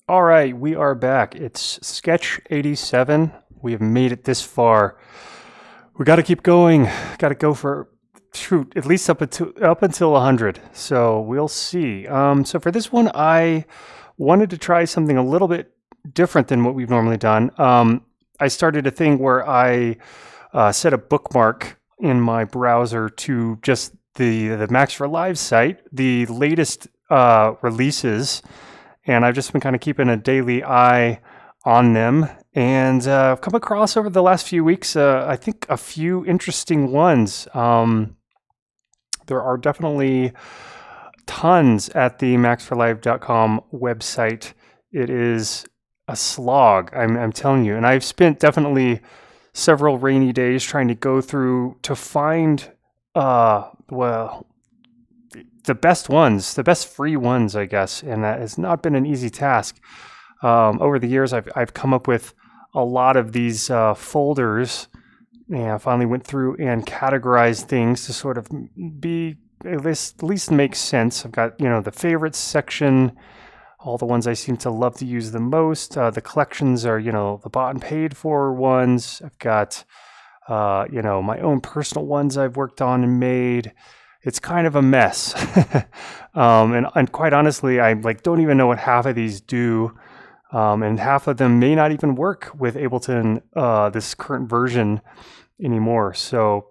All right, we are back. It's Sketch87. We have made it this far. We got to keep going. Got to go for at least up until 100. So we'll see. So for this one, I wanted to try something a little bit different than what we've normally done. I started a thing where I set a bookmark in my browser to just the Max for Live site, the latest releases. And I've just been kind of keeping a daily eye on them. And I've come across over the last few weeks, I think, a few interesting ones. There are definitely tons at the maxforlive.com website. It is a slog, I'm telling you. And I've spent definitely several rainy days trying to go through to find, the best ones, the best free ones, I guess, and that has not been an easy task. Over the years, I've come up with a lot of these folders, and I finally went through and categorized things to sort of be at least make sense. I've got the favorites section, all the ones I seem to love to use the most. The collections are the bought and paid for ones. I've got my own personal ones I've worked on and made. It's kind of a mess. And quite honestly, I don't even know what half of these do. And half of them may not even work with Ableton, this current version anymore. So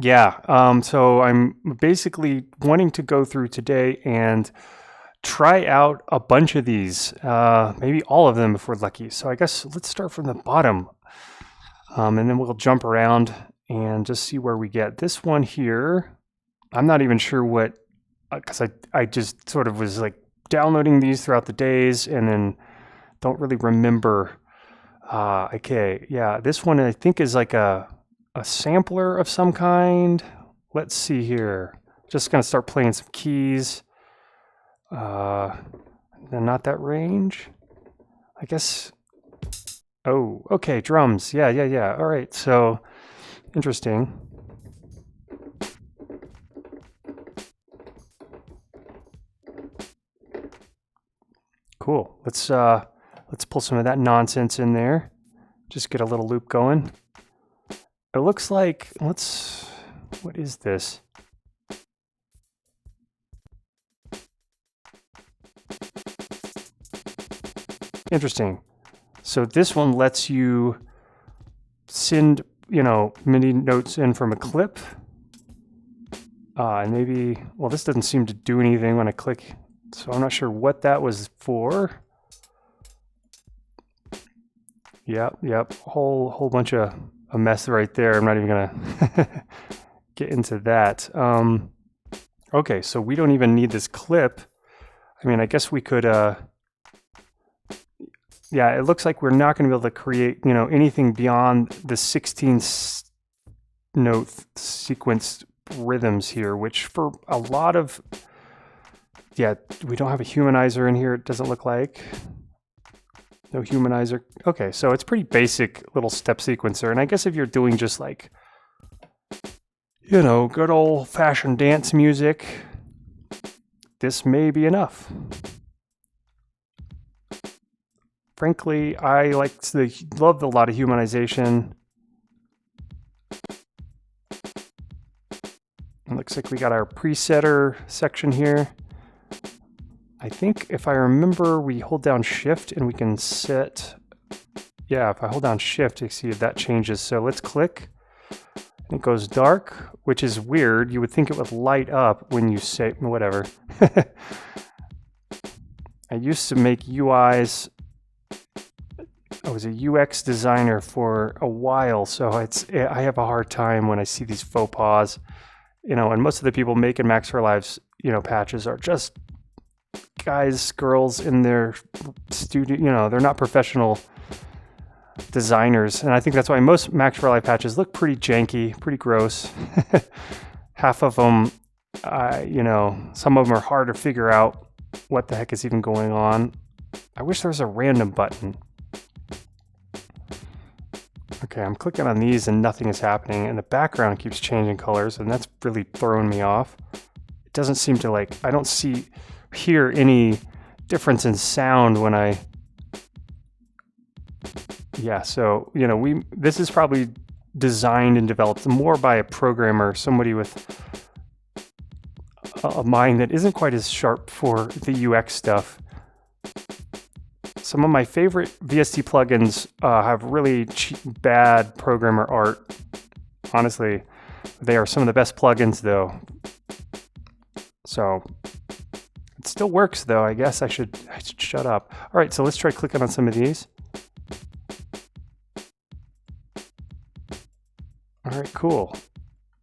yeah, so I'm basically wanting to go through today and try out a bunch of these, maybe all of them if we're lucky. So I guess let's start from the bottom, and then we'll jump around and just see where we get. This one here, I'm not even sure what, because I just sort of was downloading these throughout the days and then don't really remember. Okay, yeah, this one I think is like a sampler of some kind. Let's see here. Just gonna start playing some keys. Then not that range, I guess. Oh, okay, drums. Yeah. All right, so interesting. Cool. Let's pull some of that nonsense in there. Just get a little loop going. It looks like what is this? Interesting. So this one lets you send, MIDI notes in from a clip. And maybe, this doesn't seem to do anything when I click. So I'm not sure what that was for. Yep. Whole bunch of a mess right there. I'm not even gonna get into that. Okay, so we don't even need this clip. I mean, I guess we could. Yeah, it looks like we're not going to be able to create, anything beyond the 16 note sequenced rhythms here, which for a lot of. Yeah, we don't have a humanizer in here, it doesn't look like. No humanizer. Okay, so it's pretty basic little step sequencer. And I guess if you're doing just good old-fashioned dance music, this may be enough. Frankly, I loved a lot of humanization. It looks like we got our presetter section here. I think if I remember, we hold down Shift and we can set, yeah, if I hold down Shift, you see if that changes. So let's click, and it goes dark, which is weird. You would think it would light up when you say, whatever. I used to make UIs. I was a UX designer for a while, so I have a hard time when I see these faux pas, and most of the people making Max for Live's, patches are just guys, girls in their studio, they're not professional designers. And I think that's why most Max for Live patches look pretty janky, pretty gross. Half of them, some of them are hard to figure out what the heck is even going on. I wish there was a random button. Okay, I'm clicking on these and nothing is happening, and the background keeps changing colors, and that's really throwing me off. It doesn't seem to I don't hear any difference in sound when I, yeah, so, you know, this is probably designed and developed more by a programmer, somebody with a mind that isn't quite as sharp for the UX stuff. Some of my favorite VST plugins have really cheap, bad programmer art. Honestly, they are some of the best plugins though. So it still works though. I guess I should shut up. All right, so let's try clicking on some of these. All right, cool.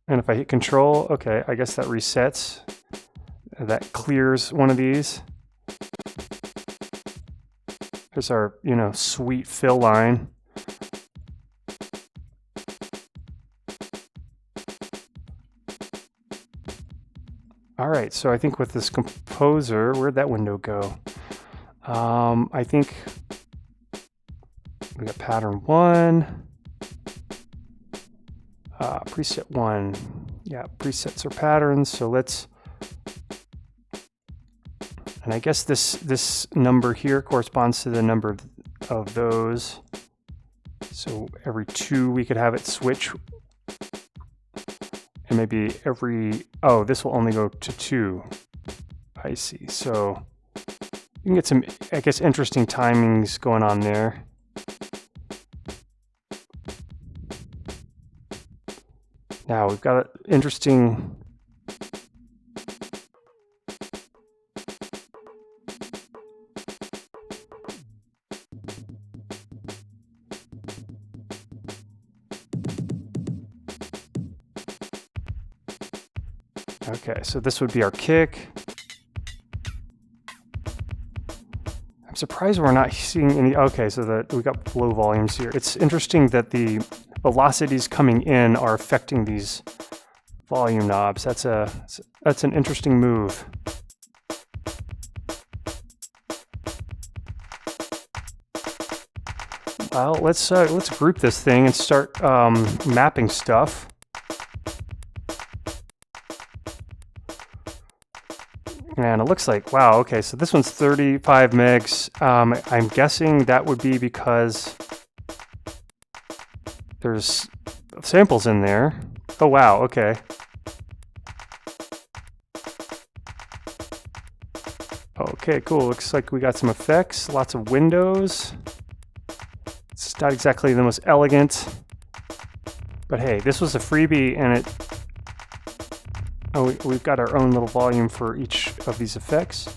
And if I hit Control, okay, I guess that resets. That clears one of these. There's our, you know, sweet fill line. All right, so I think with this composer, where'd that window go? I think we got pattern 1, preset 1. Yeah, presets are patterns, so let's, and I guess this number here corresponds to the number of those. So every 2 we could have it switch. And maybe every, oh, this will only go to 2. I see. So you can get some, I guess, interesting timings going on there. Now we've got an interesting, okay, so this would be our kick. I'm surprised we're not seeing any, okay, so we got low volumes here. It's interesting that the velocities coming in are affecting these volume knobs. That's an interesting move. Well, let's group this thing and start mapping stuff. And it looks like, wow, okay, so this one's 35 megs. I'm guessing that would be because there's samples in there. Oh, wow, okay. Okay, cool. Looks like we got some effects, lots of windows. It's not exactly the most elegant, but hey, this was a freebie and it, oh, we've got our own little volume for each of these effects.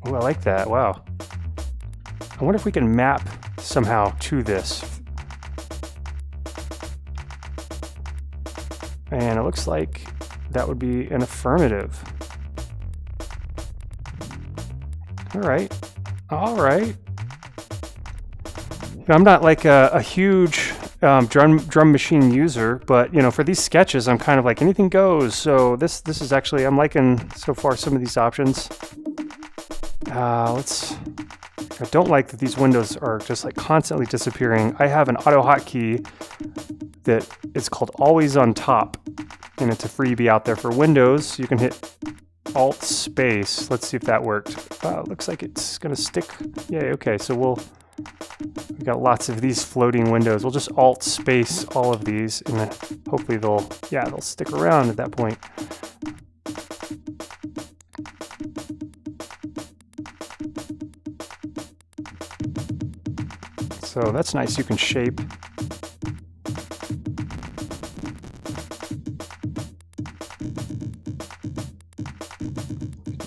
Oh, I like that. Wow. I wonder if we can map somehow to this. And it looks like that would be an affirmative. All right. All right. I'm not like a huge drum machine user, but you know, for these sketches, I'm kind of like anything goes. So this is actually, I'm liking so far some of these options. I don't like that these windows are just like constantly disappearing. I have an auto hotkey that is called Always on Top, and it's a freebie out there for Windows. You can hit Alt space. Let's see if that worked. Looks like it's gonna stick. Yay, okay, so we got lots of these floating windows. We'll just Alt space all of these, and then hopefully they'll stick around at that point. So that's nice, you can shape.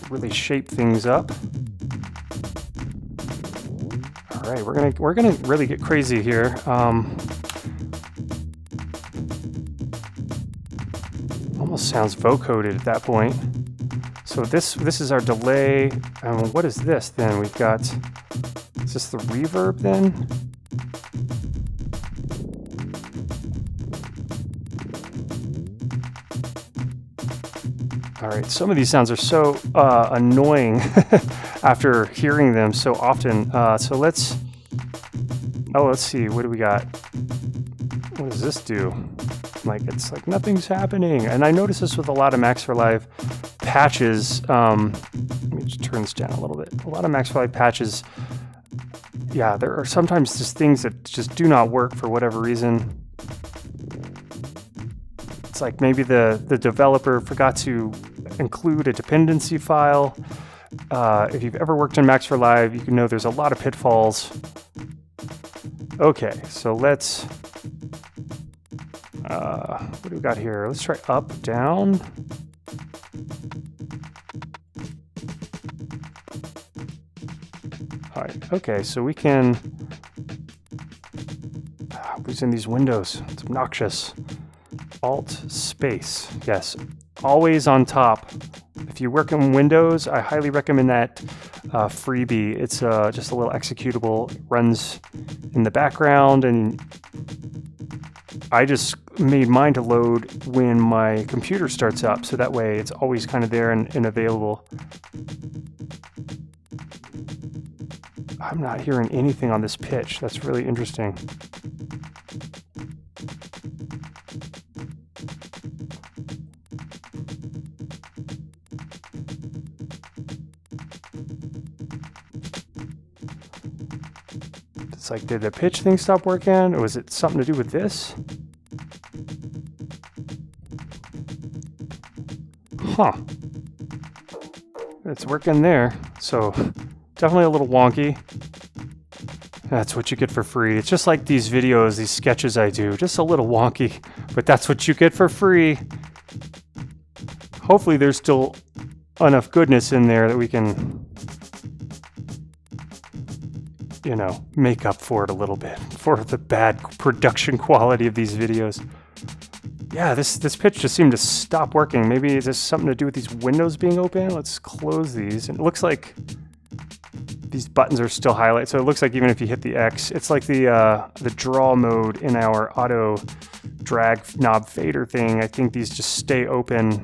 Really shape things up. All right, we're gonna really get crazy here. Almost sounds vocoded at that point. So this is our delay. What is this then? We've got, is this the reverb then? All right, some of these sounds are so annoying after hearing them so often. So let's see, what do we got? What does this do? Like, it's like nothing's happening. And I notice this with a lot of Max for Live patches. Let me me just turn this down a little bit. A lot of Max for Live patches, yeah, there are sometimes just things that just do not work for whatever reason. It's like maybe the developer forgot to include a dependency file. If you've ever worked in Max for Live, you can know there's a lot of pitfalls. Okay, so let's, what do we got here? Let's try up, down. All right, okay, so we can, losing these windows, it's obnoxious. Alt space, yes, always on top. If you work in Windows, I highly recommend that freebie. It's just a little executable. It runs in the background, and I just made mine to load when my computer starts up, so that way it's always kind of there and available. I'm not hearing anything on this pitch. That's really interesting. It's like, did the pitch thing stop working? Or was it something to do with this? Huh. It's working there. So definitely a little wonky. That's what you get for free. It's just like these videos, these sketches I do, just a little wonky, but that's what you get for free. Hopefully there's still enough goodness in there that we can, you know, make up for it a little bit, for the bad production quality of these videos. Yeah, this pitch just seemed to stop working. Maybe is this something to do with these windows being open? Let's close these. And it looks like these buttons are still highlighted. So it looks like even if you hit the X, it's like the draw mode in our auto drag knob fader thing. I think these just stay open.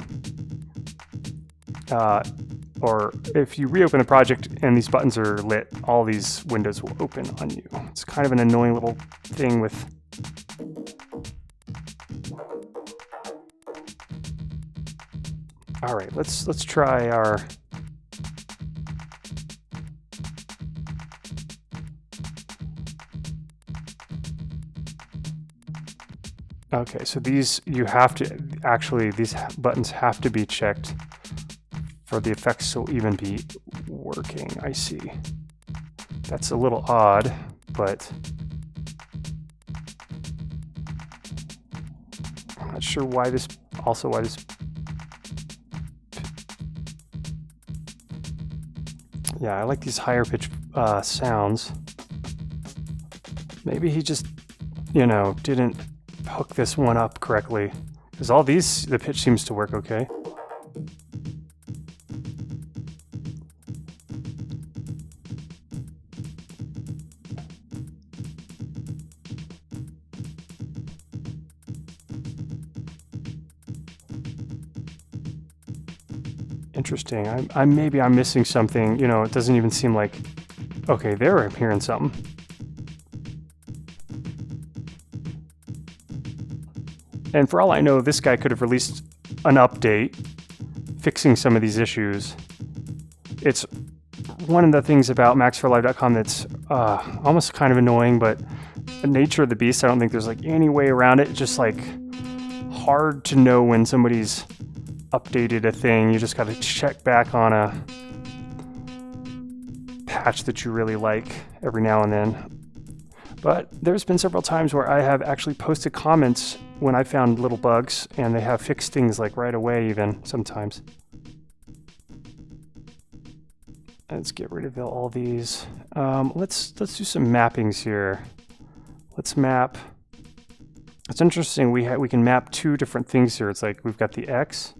Or if you reopen the project and these buttons are lit, all these windows will open on you. It's kind of an annoying little thing with... All right, let's try our... Okay, so these, you have to, actually, these buttons have to be checked for the effects to even be working. I see. That's a little odd, but I'm not sure why this, also why this, yeah, I like these higher pitch sounds. Maybe he just, you know, didn't hook this one up correctly, because all these, the pitch seems to work okay. Interesting. Maybe I'm missing something. You know, it doesn't even seem like... Okay, there I'm hearing something. And for all I know, this guy could have released an update fixing some of these issues. It's one of the things about MaxForLive.com that's almost kind of annoying, but the nature of the beast, I don't think there's like any way around it. It's just like hard to know when somebody's updated a thing. You just got to check back on a patch that you really like every now and then. But there's been several times where I have actually posted comments when I found little bugs, and they have fixed things like right away even sometimes. Let's get rid of all these. Let's do some mappings here. Let's map. It's interesting, we can map two different things here. It's like we've got the X.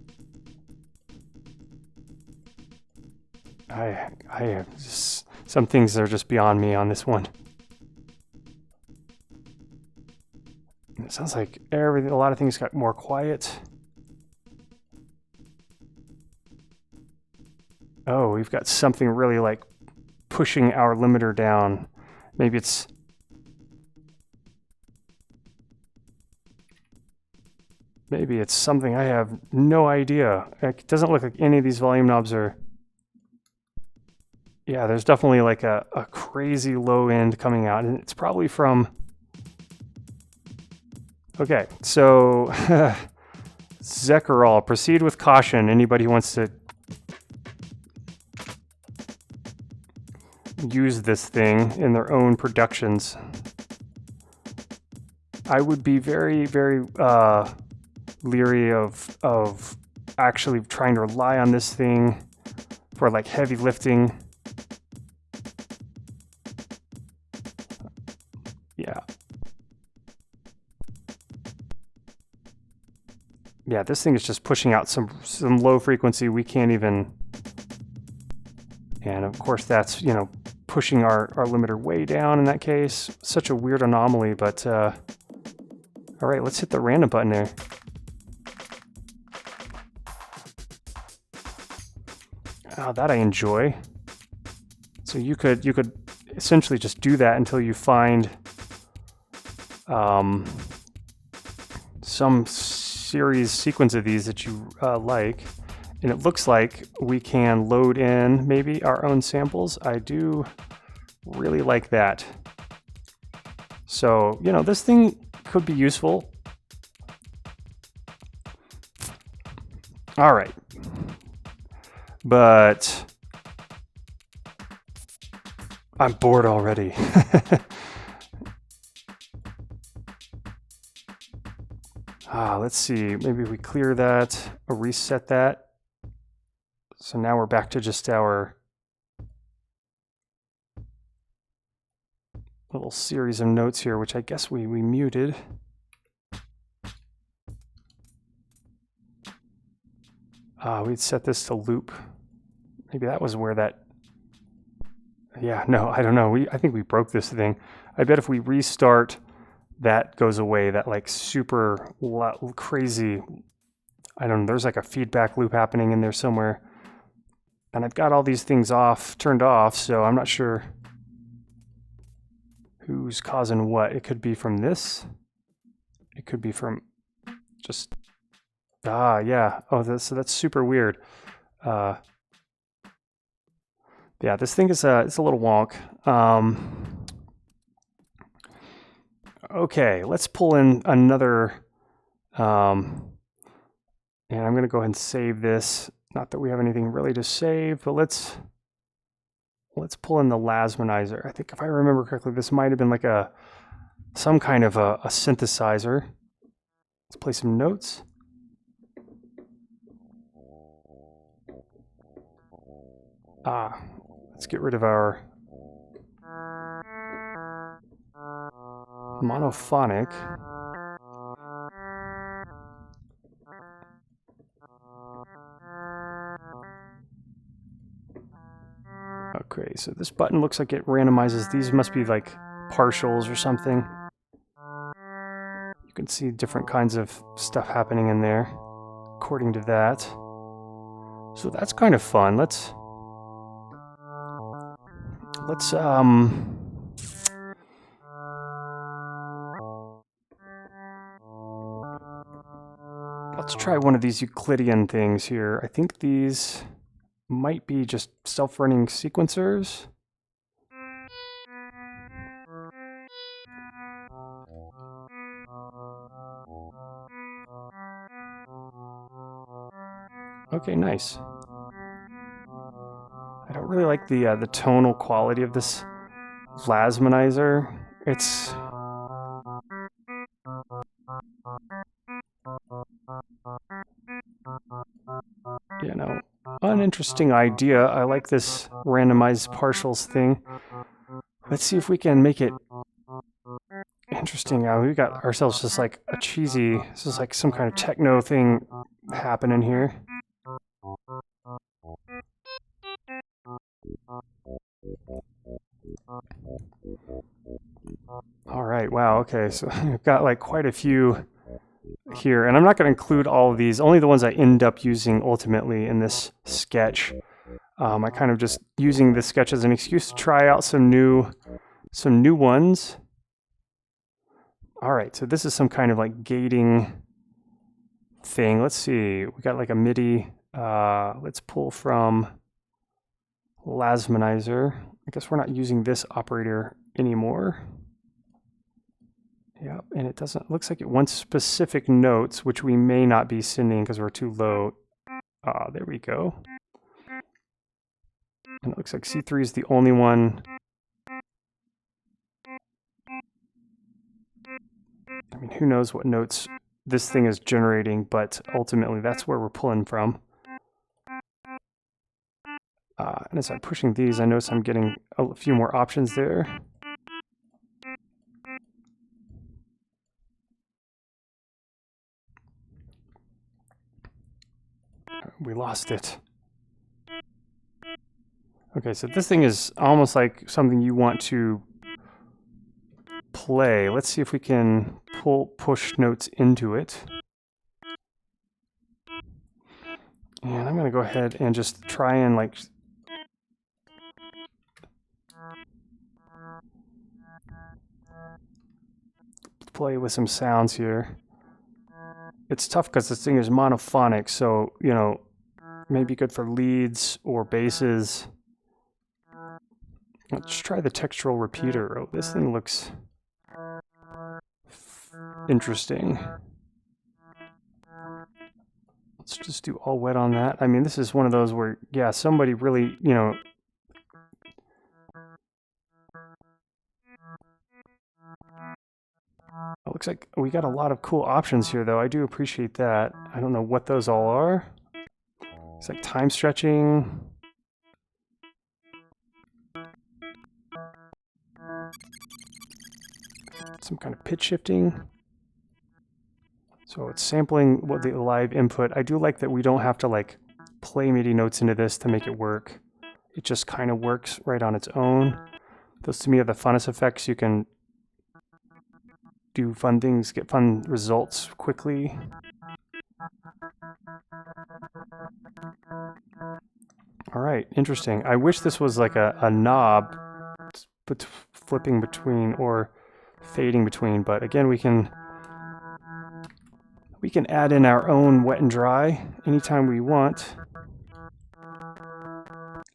I have just, some things are just beyond me on this one. It sounds like a lot of things got more quiet. Oh, we've got something really like pushing our limiter down. Maybe it's... Maybe it's something I have no idea. It doesn't look like any of these volume knobs are... Yeah, there's definitely like a crazy low end coming out, and it's probably from... Okay, so Zekarol, proceed with caution. Anybody who wants to use this thing in their own productions, I would be very, very leery of actually trying to rely on this thing for like heavy lifting. Yeah, this thing is just pushing out some low frequency we can't even, and of course that's, you know, pushing our limiter way down in that case. Such a weird anomaly, but all right, let's hit the random button there. Oh, that I enjoy. So you could essentially just do that until you find some series sequence of these that you like, and it looks like we can load in maybe our own samples. I do really like that. So, you know, this thing could be useful. All right, but I'm bored already. Let's see, maybe we clear that or reset that. So now we're back to just our little series of notes here, which I guess we muted. We'd set this to loop. Maybe that was where that... Yeah, no, I don't know. I think we broke this thing. I bet if we restart, that goes away, that like super crazy, I don't know, there's like a feedback loop happening in there somewhere. And I've got all these things turned off, so I'm not sure who's causing what. It could be from this. It could be from just, yeah. Oh, so that's super weird. Yeah, this thing is it's a little wonk. Okay, let's pull in another, and I'm going to go ahead and save this. Not that we have anything really to save, but let's pull in the Lasmanizer. I think if I remember correctly, this might have been like some kind of a synthesizer. Let's play some notes. Let's get rid of our monophonic. Okay, so this button looks like it randomizes. These must be like partials or something. You can see different kinds of stuff happening in there according to that. So that's kind of fun. Let's try one of these Euclidean things here. I think these might be just self-running sequencers. Okay, nice. I don't really like the tonal quality of this Lasmanizer. It's you know, an interesting idea. I like this randomized partials thing. Let's see if we can make it interesting. We got ourselves just like a cheesy, this is like some kind of techno thing happening here. All right, wow, okay, so I've got like quite a few here, and I'm not going to include all of these, only the ones I end up using ultimately in this sketch. I kind of just using this sketch as an excuse to try out some new ones. All right, so this is some kind of like gating thing. Let's see, we got like a MIDI. Let's pull from Randomizer. I guess we're not using this operator anymore. Yep, and it doesn't, looks like it wants specific notes, which we may not be sending because we're too low. There we go. And it looks like C3 is the only one. I mean, who knows what notes this thing is generating, but ultimately that's where we're pulling from. And as I'm pushing these, I notice I'm getting a few more options there. We lost it. Okay, so this thing is almost like something you want to play. Let's see if we can push notes into it. And I'm going to go ahead and just try and like play with some sounds here. It's tough because this thing is monophonic, so, you know, maybe good for leads or basses. Let's try the Textural Repeater. Oh, this thing looks interesting. Let's just do all wet on that. I mean, this is one of those where, yeah, somebody really, you know, it looks like we got a lot of cool options here, though. I do appreciate that. I don't know what those all are. It's like time stretching. Some kind of pitch shifting. So it's sampling what the live input. I do like that we don't have to like play MIDI notes into this to make it work. It just kind of works right on its own. Those to me are the funnest effects. You can do fun things, get fun results quickly. All right, interesting. I wish this was like a knob flipping between or fading between, but again, we can add in our own wet and dry anytime we want,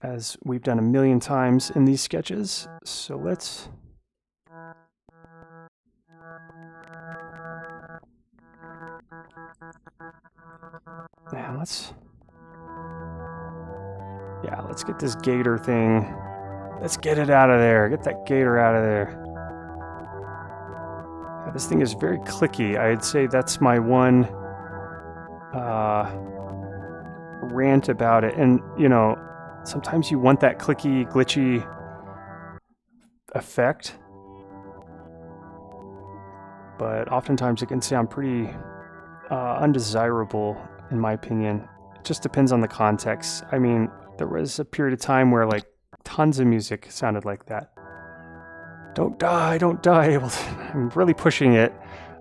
as we've done a million times in these sketches. So let's let's get this gator thing. Let's get it out of there. Get that gator out of there. Yeah, this thing is very clicky. I'd say that's my one rant about it. And, you know, sometimes you want that clicky, glitchy effect, but oftentimes it can sound pretty undesirable, in my opinion. It just depends on the context. I mean, there was a period of time where like tons of music sounded like that. Don't die, don't die. I'm really pushing it.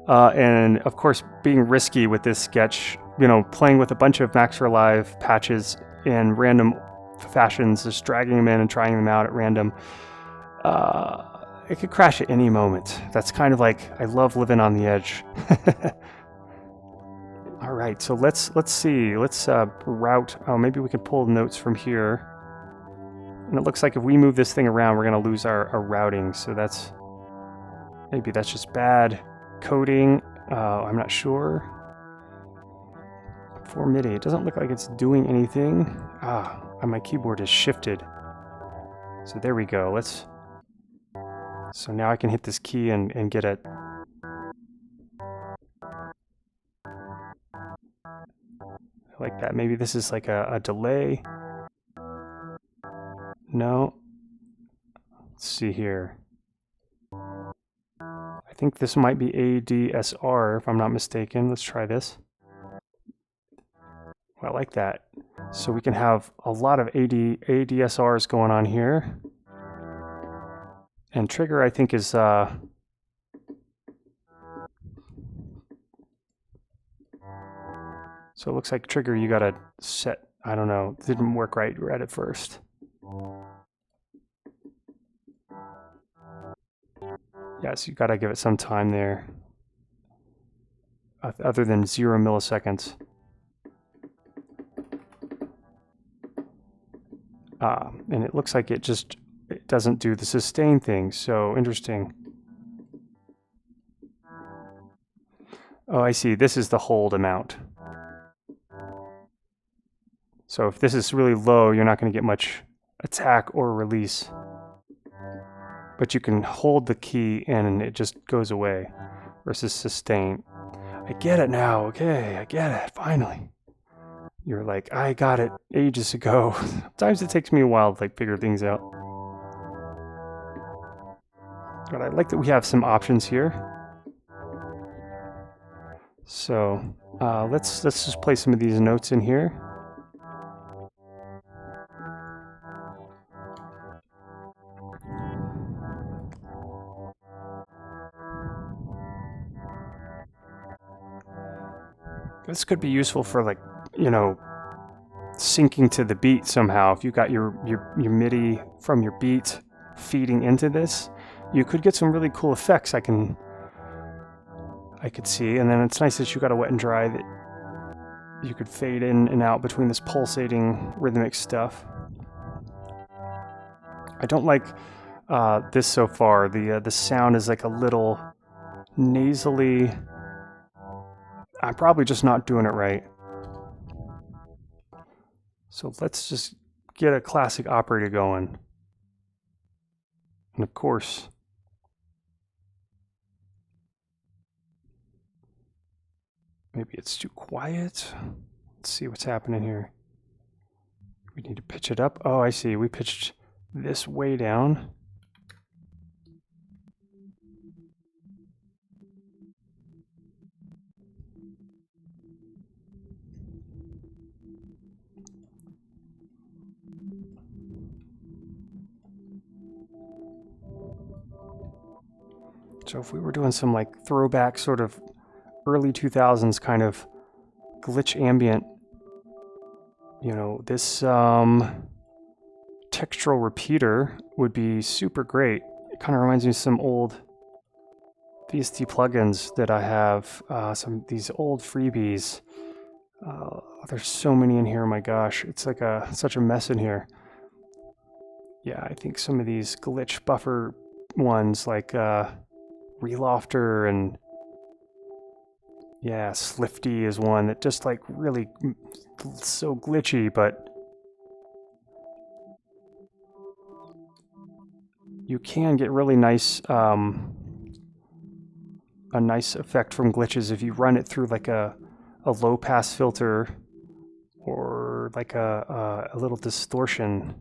And of course, being risky with this sketch, you know, playing with a bunch of Max for Live patches in random fashions, just dragging them in and trying them out at random. It could crash at any moment. That's kind of like, I love living on the edge. All right, so let's see. Let's route. Oh, maybe we can pull notes from here. And it looks like if we move this thing around, we're going to lose our routing. So maybe that's just bad coding. I'm not sure. For MIDI, it doesn't look like it's doing anything. And my keyboard is shifted. So there we go. So now I can hit this key and get it. Like that. Maybe this is like a delay. No. Let's see here. I think this might be ADSR if I'm not mistaken. Let's try this. Well, I like that. So we can have a lot of ADSRs going on here. And trigger, I think, is so it looks like trigger you gotta set, I don't know, it didn't work right at first. Yes, you gotta give it some time there. Other than 0 milliseconds. And it looks like it doesn't do the sustain thing. So interesting. Oh, I see. This is the hold amount. So if this is really low, you're not going to get much attack or release. But you can hold the key in and it just goes away versus sustain. I get it now. Okay, I get it. Finally. You're like, I got it ages ago. Sometimes it takes me a while to like figure things out. But I like that we have some options here. So let's just play some of these notes in here. This could be useful for, like, you know, syncing to the beat somehow. If you got your MIDI from your beat feeding into this, you could get some really cool effects I could see. And then it's nice that you got a wet and dry that you could fade in and out between this pulsating rhythmic stuff. I don't like this so far. The sound is like a little nasally. I'm probably just not doing it right. So let's just get a classic operator going. And of course, maybe it's too quiet. Let's see what's happening here. We need to pitch it up. Oh, I see. We pitched this way down. So if we were doing some like throwback sort of early 2000s kind of glitch ambient, you know, this textural repeater would be super great. It kind of reminds me of some old VST plugins that I have, these old freebies. There's so many in here, my gosh. It's like such a mess in here. Yeah, I think some of these glitch buffer ones like Relofter and yeah, Slifty is one that just like really so glitchy, but you can get really nice a nice effect from glitches if you run it through like a low pass filter or like a little distortion.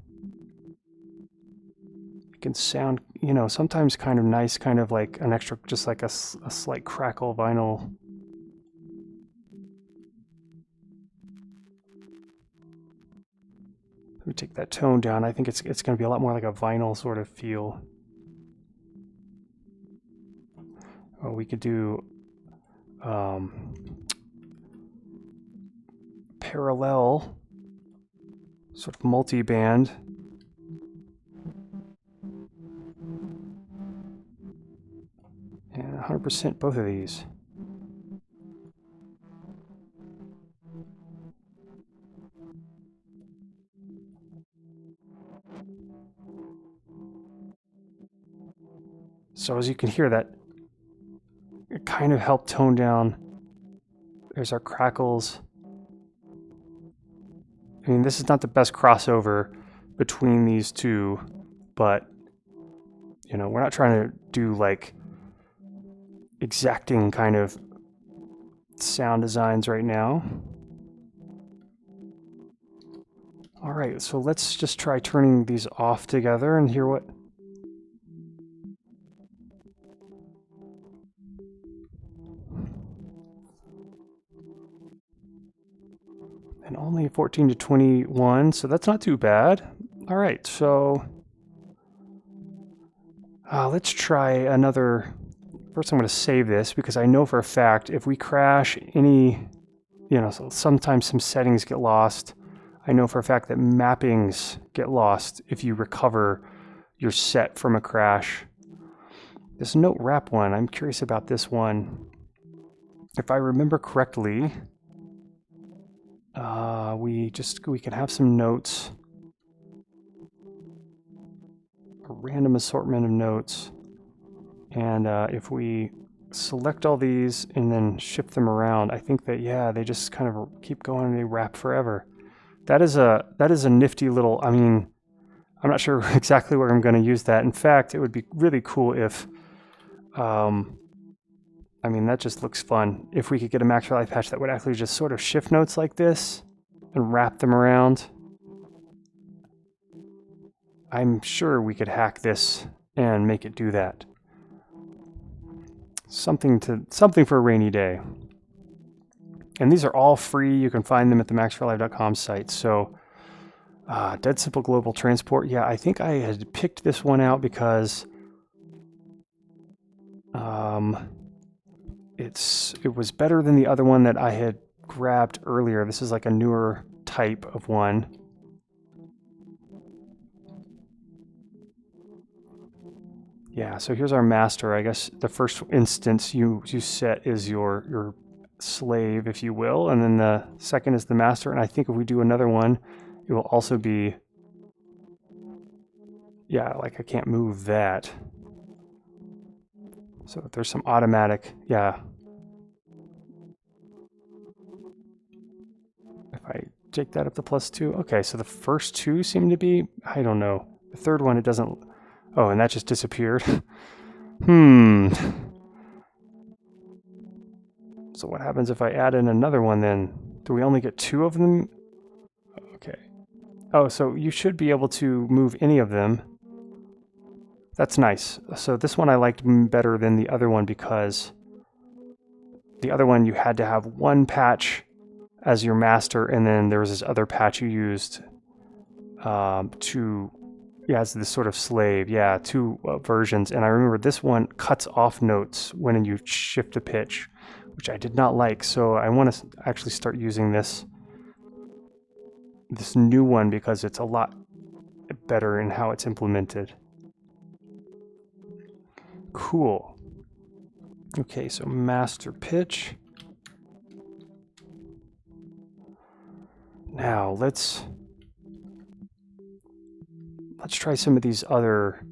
It can sound, you know, sometimes kind of nice, kind of like an extra, just like a slight crackle vinyl. Let me take that tone down. I think it's going to be a lot more like a vinyl sort of feel. Oh, we could do parallel, sort of multi-band. And 100% both of these. So as you can hear, that it kind of helped tone down. There's our crackles. I mean, this is not the best crossover between these two, but you know, we're not trying to do like exacting kind of sound designs right now. All right, so let's just try turning these off together and hear what. And only 14 to 21, so that's not too bad. All right, so let's try another. First, I'm going to save this because I know for a fact if we crash any, you know, so sometimes some settings get lost. I know for a fact that mappings get lost if you recover your set from a crash. This note wrap one, I'm curious about this one. If I remember correctly, we can have some notes. a random assortment of notes. And if we select all these and then shift them around, I think that, yeah, they just kind of keep going and they wrap forever. That is a nifty little, I mean, I'm not sure exactly where I'm going to use that. In fact, it would be really cool if, I mean, that just looks fun. If we could get a Max for Life patch that would actually just sort of shift notes like this and wrap them around. I'm sure we could hack this and make it do that. Something for a rainy day. And these are all free. You can find them at the maxforlife.com site. So, Dead Simple Global Transport. Yeah, I think I had picked this one out because it was better than the other one that I had grabbed earlier. This is like a newer type of one. Yeah, so here's our master. I guess the first instance you set is your slave, if you will, and then the second is the master. And I think if we do another one, it will also be, yeah, like I can't move that. So there's some automatic, yeah. If I take that up to +2, okay, so the first two seem to be, I don't know. The third one, it doesn't, oh, and that just disappeared. So what happens if I add in another one then? Do we only get 2 of them? Okay. Oh, so you should be able to move any of them. That's nice. So this one I liked better than the other one because the other one you had to have one patch as your master, and then there was this other patch you used as this sort of slave. Yeah, 2 versions. And I remember this one cuts off notes when you shift a pitch, which I did not like. So I want to actually start using this new one because it's a lot better in how it's implemented. Cool. Okay, so master pitch. Now let's try some of these other.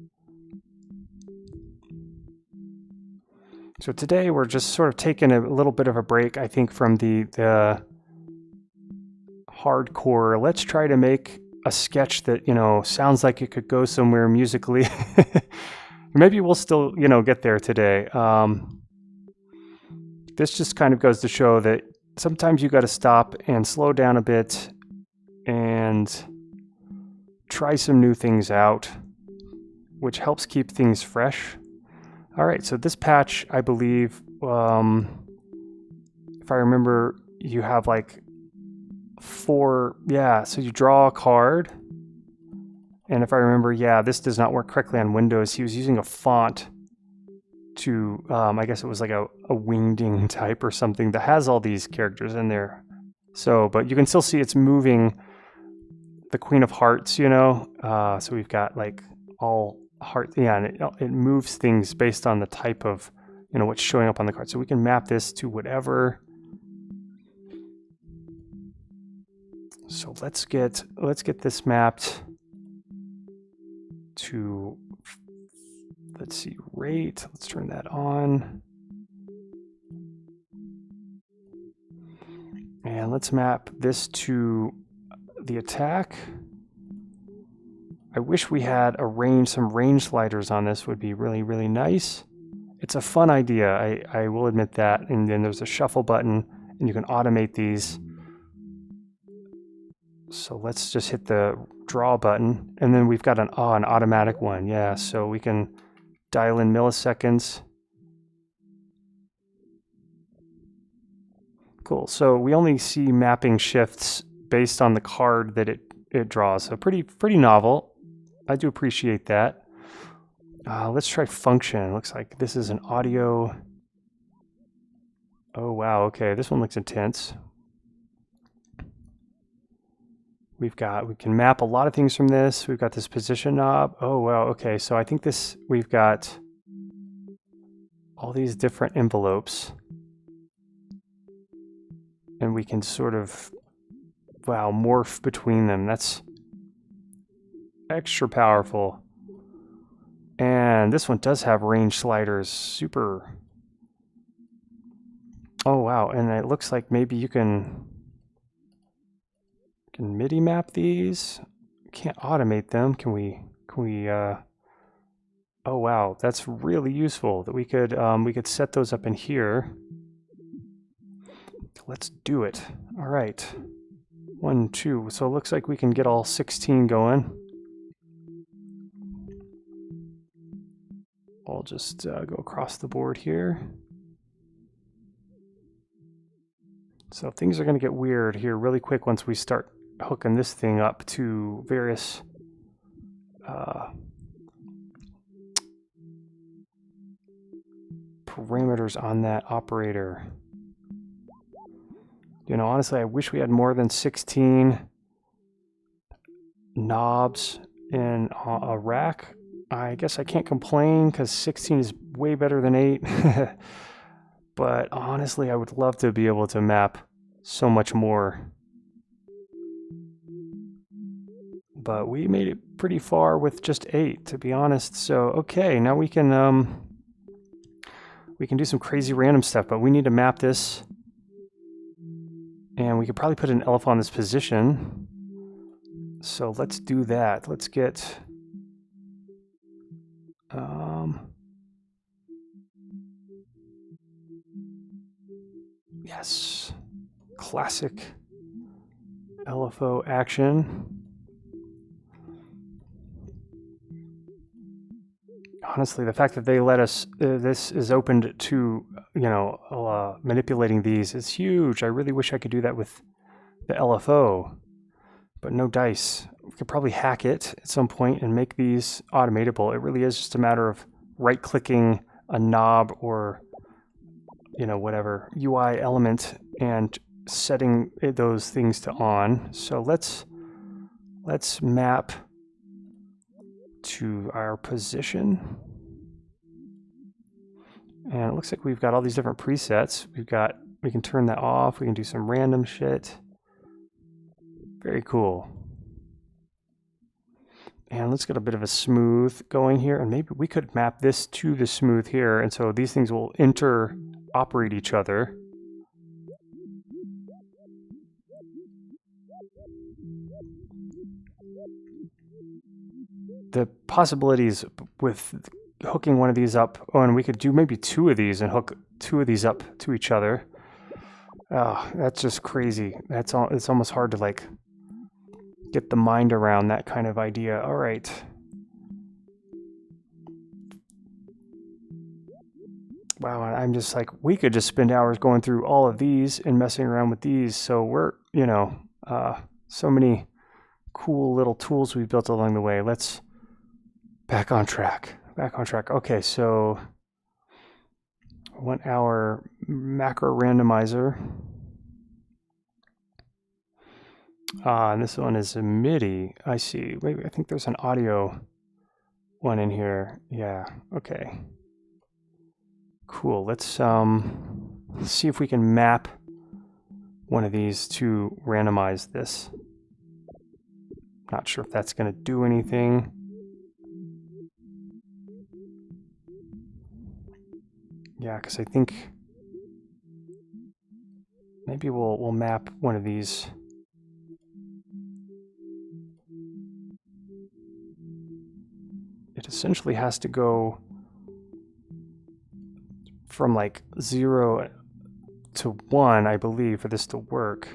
So today we're just sort of taking a little bit of a break, I think, from the hardcore. Let's try to make a sketch that, you know, sounds like it could go somewhere musically. Maybe we'll still, you know, get there today. This just kind of goes to show that sometimes you got to stop and slow down a bit and try some new things out, which helps keep things fresh. All right, so this patch, I believe, if I remember, you have like 4, yeah, so you draw a card. And if I remember, yeah, this does not work correctly on Windows. He was using a font to, I guess it was like a wingding type or something that has all these characters in there. So, but you can still see it's moving the Queen of Hearts, you know? So we've got like all heart, yeah, and it moves things based on the type of, you know, what's showing up on the card. So we can map this to whatever. So let's get this mapped to, let's see, rate. Let's turn that on. And let's map this to the attack. I wish we had some range sliders on this. Would be really, really nice. It's a fun idea, I will admit that. And then there's a shuffle button, and you can automate these. So let's just hit the draw button, and then we've got an automatic one. Yeah, so we can dial in milliseconds. Cool. So we only see mapping shifts based on the card that it draws. So pretty novel. I do appreciate that. Let's try function. Looks like this is an audio. Oh wow. Okay, this one looks intense. We can map a lot of things from this. We've got this position knob. Oh, wow. Okay, so I think we've got all these different envelopes. And we can sort of, wow, morph between them. That's extra powerful. and this one does have range sliders. Super. Oh wow, and it looks like maybe you can MIDI map these. Can't automate them. Can we oh wow, that's really useful that we could set those up in here. Let's do it. All right. 1, 2. So it looks like we can get all 16 going. I'll just go across the board here. So things are going to get weird here really quick once we start hooking this thing up to various parameters on that operator. You know, honestly, I wish we had more than 16 knobs in a rack. I guess I can't complain because 16 is way better than 8. But honestly, I would love to be able to map so much more. But we made it pretty far with just 8, to be honest. So, okay, now we can do some crazy random stuff, but we need to map this. And we could probably put an elf on this position. So let's do that. Let's get yes, classic LFO action. Honestly, the fact that they let us, this is opened to, you know, manipulating these is huge. I really wish I could do that with the LFO, but no dice. We could probably hack it at some point and make these automatable. It really is just a matter of right-clicking a knob or, you know, whatever UI element and setting those things to on. So let's map to our position. And it looks like we've got all these different presets. We can turn that off. We can do some random shit. Very cool. And let's get a bit of a smooth going here. And maybe we could map this to the smooth here. And so these things will interoperate each other. The possibilities with hooking one of these up, and we could do maybe 2 of these and hook 2 of these up to each other. That's just crazy. It's almost hard to like get the mind around that kind of idea. All right. Wow, I'm just like, we could just spend hours going through all of these and messing around with these. So we're, you know, so many cool little tools we built along the way. Let's back on track. Okay, so I want our macro randomizer. And this one is a MIDI. I see. Wait, I think there's an audio one in here. Yeah, okay. Cool. Let's see if we can map one of these to randomize this. Not sure if that's going to do anything. Yeah, because I think maybe we'll map one of these. It essentially has to go from like 0 to 1, I believe, for this to work.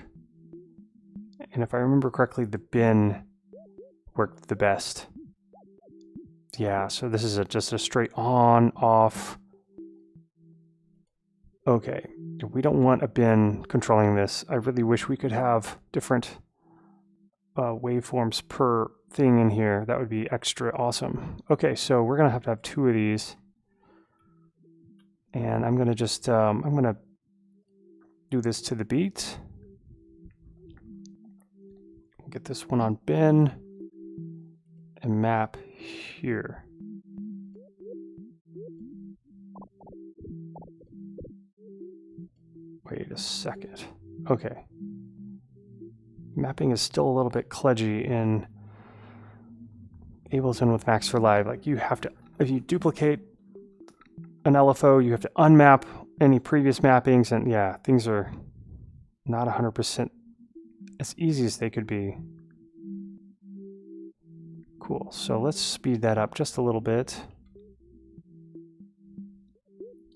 And if I remember correctly, the bin worked the best. Yeah, so this is just a straight on, off. Okay, we don't want a bin controlling this. I really wish we could have different waveforms per thing in here. That would be extra awesome. Okay, so we're gonna have to have 2 of these. And I'm gonna just, I'm gonna do this to the beat. Get this one on bin and map here. Wait a second. Okay. Mapping is still a little bit kludgy in Ableton with Max for Live. Like, you have to if you duplicate an LFO, you have to unmap any previous mappings, and yeah, things are not 100% as easy as they could be. Cool, so let's speed that up just a little bit.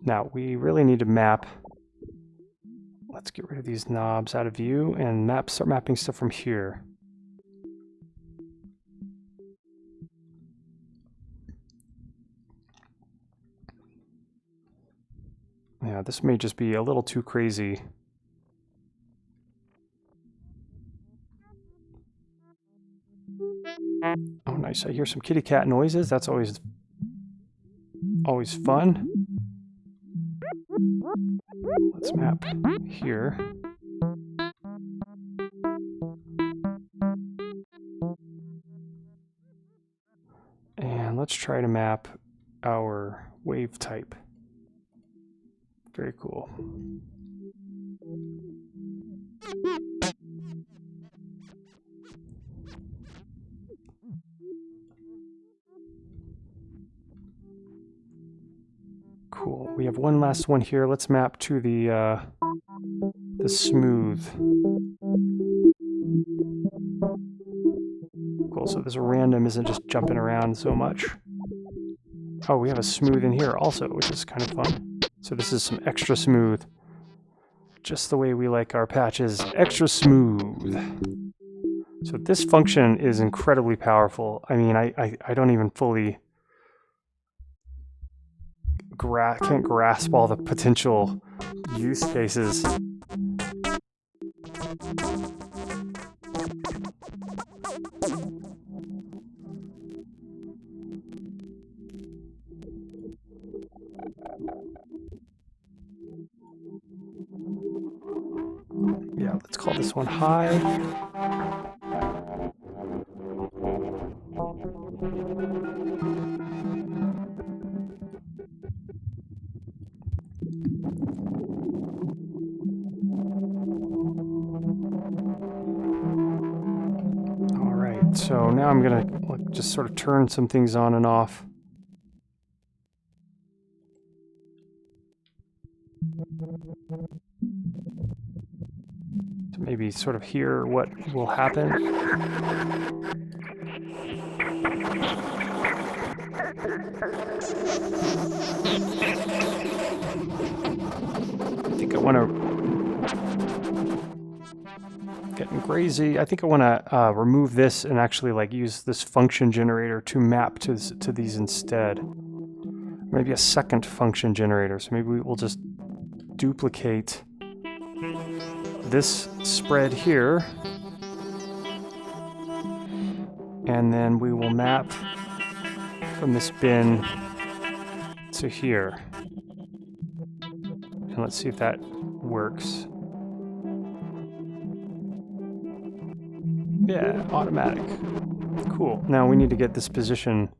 Now, we really need to map. Let's get rid of these knobs out of view and start mapping stuff from here. Yeah, this may just be a little too crazy. Oh, nice. I hear some kitty cat noises. That's always fun. Let's map here. And let's try to map our wave type. Very cool. Cool. We have one last one here. Let's map to the smooth. Cool. So this random isn't just jumping around so much. Oh, we have a smooth in here also, which is kind of fun. So this is some extra smooth. Just the way we like our patches, extra smooth. So this function is incredibly powerful. I mean, I don't even fully can't grasp all the potential use cases. Yeah, let's call this one high. All right, so now I'm gonna just sort of turn some things on and off. To maybe sort of hear what will happen. I think I want to getting crazy. I think I want to remove this and actually like use this function generator to map to these instead. Maybe a second function generator. So maybe we'll just duplicate this spread here, and then we will map from this bin to here. And let's see if that works. Yeah, automatic. Cool. Now we need to get this position.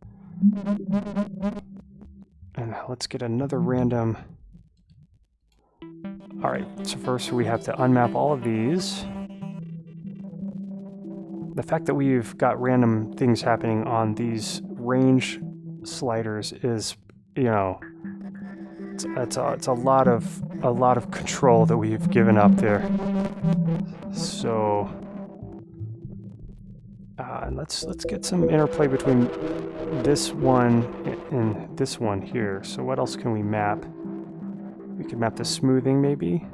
And let's get another random. All right, so first we have to unmap all of these. The fact that we've got random things happening on these range sliders is, you know, it's a lot of control that we've given up there. So, and let's get some interplay between this one and this one here. So what else can we map? We could map the smoothing, maybe.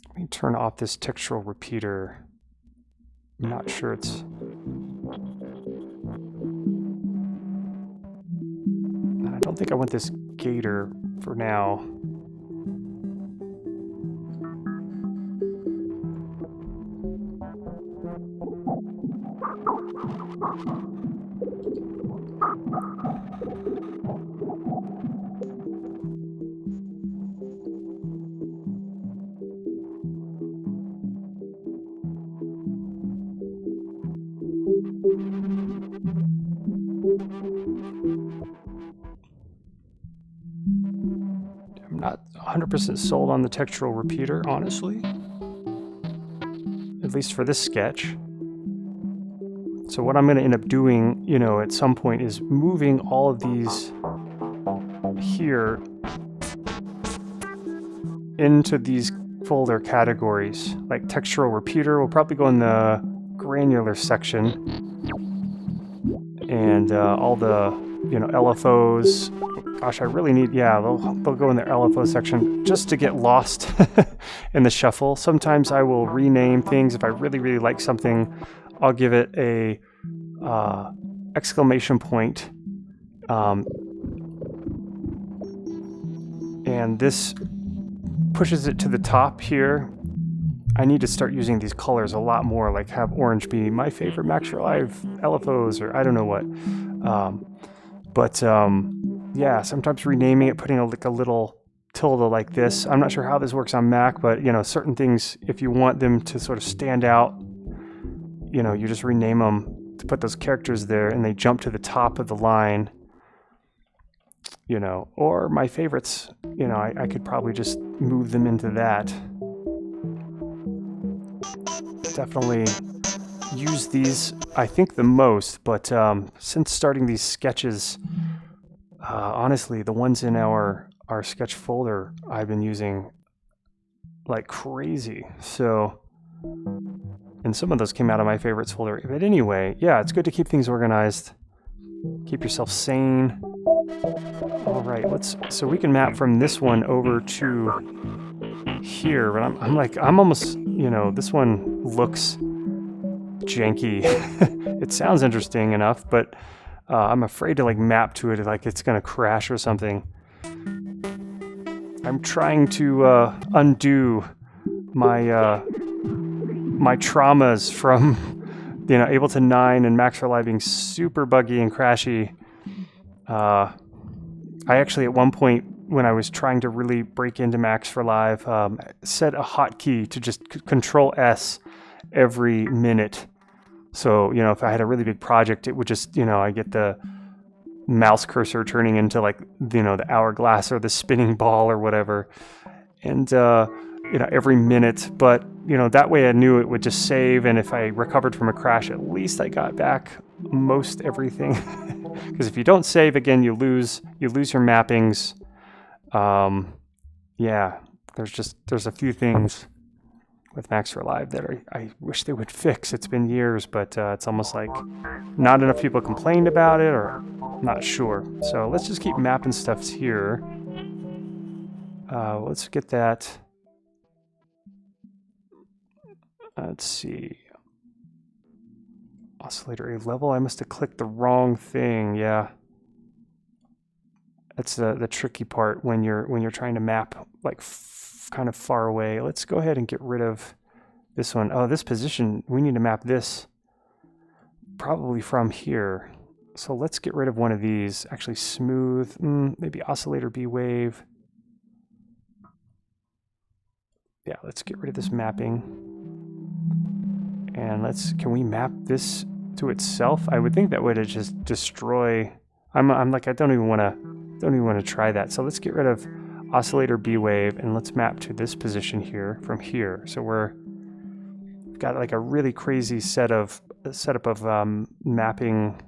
Let me turn off this textural repeater. I'm not sure it's... I don't think I want this gator for now. I'm not 100% sold on the textural repeater, honestly. At least for this sketch. So what I'm going to end up doing, you know, at some point is moving all of these here into these folder categories. Like Textural Repeater will probably go in the granular section, and all the, you know, LFOs. Gosh, I really need, yeah, they'll go in their LFO section just to get lost in the shuffle. Sometimes I will rename things. If I really, really like something, I'll give it a exclamation point. And this pushes it to the top here. I need to start using these colors a lot more, like have orange be my favorite Max for Live LFOs, or I don't know what. Yeah, sometimes renaming it, putting like a little tilde like this. I'm not sure how this works on Mac, but you know, certain things, if you want them to sort of stand out, you know, you just rename them to put those characters there and they jump to the top of the line, you know. Or my favorites, you know, I could probably just move them into that. Definitely use these, I think, the most, but since starting these sketches, honestly, the ones in our sketch folder I've been using like crazy. So, and some of those came out of my favorites folder. But anyway, yeah, it's good to keep things organized. Keep yourself sane. All right, so we can map from this one over to here, but I'm almost, you know, this one looks janky. It sounds interesting enough, but I'm afraid to like map to it like it's gonna crash or something. I'm trying to undo my my traumas from, you know, Ableton 9 and Max for Live being super buggy and crashy. I actually, at one point, when I was trying to really break into Max for Live, set a hotkey to just Control S every minute. So, you know, if I had a really big project, it would just, you know, I get the mouse cursor turning into like, you know, the hourglass or the spinning ball or whatever. And, you know, every minute. But, you know, that way I knew it would just save. And if I recovered from a crash, at least I got back most everything. Because if you don't save, again, you lose your mappings. Yeah, there's a few things with Max for Live that I wish they would fix. It's been years, but it's almost like not enough people complained about it, or not sure. So let's just keep mapping stuff here. Let's get that. Let's see. Oscillator A level. I must have clicked the wrong thing. Yeah. That's the tricky part when you're trying to map like kind of far away. Let's go ahead and get rid of this one. Oh, this position, we need to map this probably from here. So let's get rid of one of these. Actually, smooth, maybe oscillator B wave. Yeah, let's get rid of this mapping. And can we map this to itself? I would think that would just destroy. I'm like, I don't even want to try that. So let's get rid of oscillator B wave and let's map to this position here from here. So we've got like a really crazy setup of mapping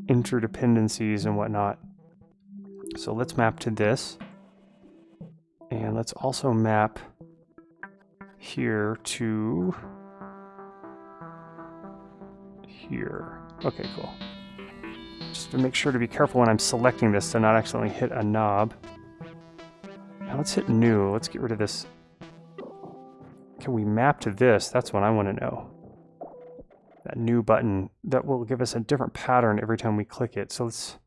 interdependencies and whatnot. So let's map to this, and let's also map here to here. Okay, cool. Just to make sure to be careful when I'm selecting this to not accidentally hit a knob. Now let's hit new. Let's get rid of this. Can we map to this? That's what I want to know. That new button that will give us a different pattern every time we click it. So let's.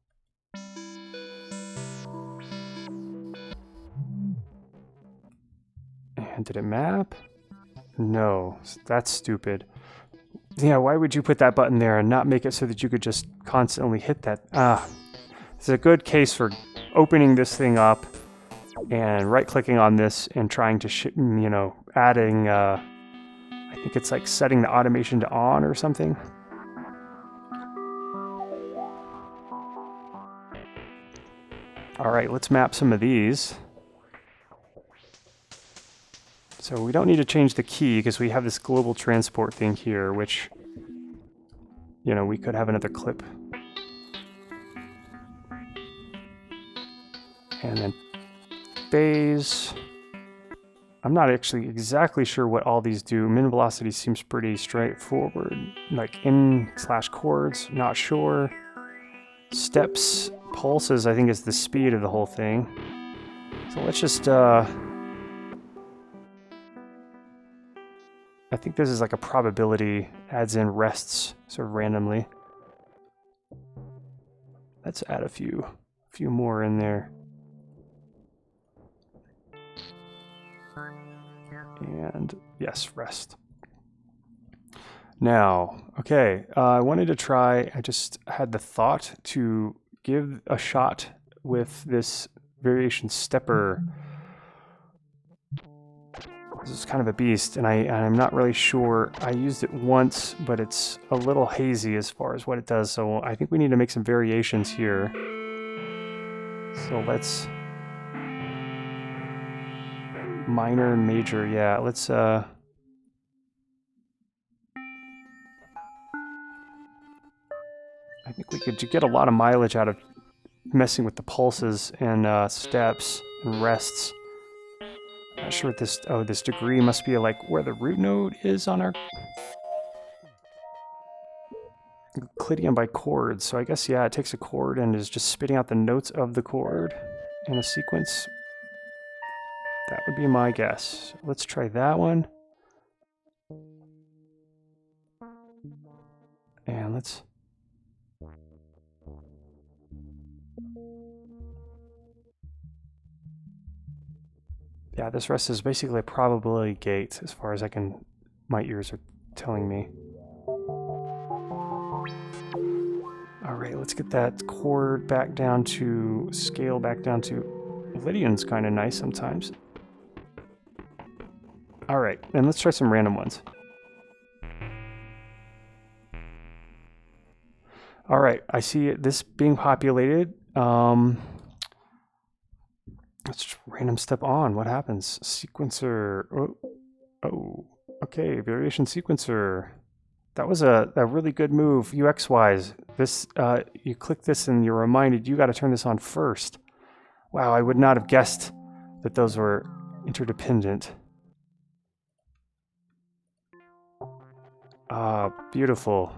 And did it map? No, that's stupid. Yeah, why would you put that button there and not make it so that you could just constantly hit that? It's a good case for opening this thing up and right-clicking on this and trying to, adding, I think it's like setting the automation to on or something. All right, let's map some of these. So we don't need to change the key because we have this global transport thing here, which you know, we could have another clip. And then phase. I'm not actually exactly sure what all these do. Min velocity seems pretty straightforward. Like in/chords, not sure. Steps, pulses, I think is the speed of the whole thing. So let's just, I think this is like a probability, adds in rests sort of randomly. Let's add a few more in there. And yes, rest. Now, okay, I wanted to try, I just had the thought to give a shot with this variation stepper. This is kind of a beast, and I'm not really sure. I used it once, but it's a little hazy as far as what it does, so I think we need to make some variations here. So let's... minor and major, yeah, let's I think we could get a lot of mileage out of messing with the pulses and steps and rests. Not sure what this, oh, this degree must be like where the root node is on our Euclidean by chords. So I guess, yeah, it takes a chord and is just spitting out the notes of the chord in a sequence. That would be my guess. Let's try that one. And let's... yeah, this rest is basically a probability gate as far as I can... my ears are telling me. Alright, let's get that chord back down to... scale back down to... Lydian's kind of nice sometimes. Alright, and let's try some random ones. Alright, I see this being populated. Let's random step on. What happens? Sequencer. Oh, okay, variation sequencer. That was a really good move UX-wise. This, you click this and you're reminded you got to turn this on first. Wow, I would not have guessed that those were interdependent. Beautiful.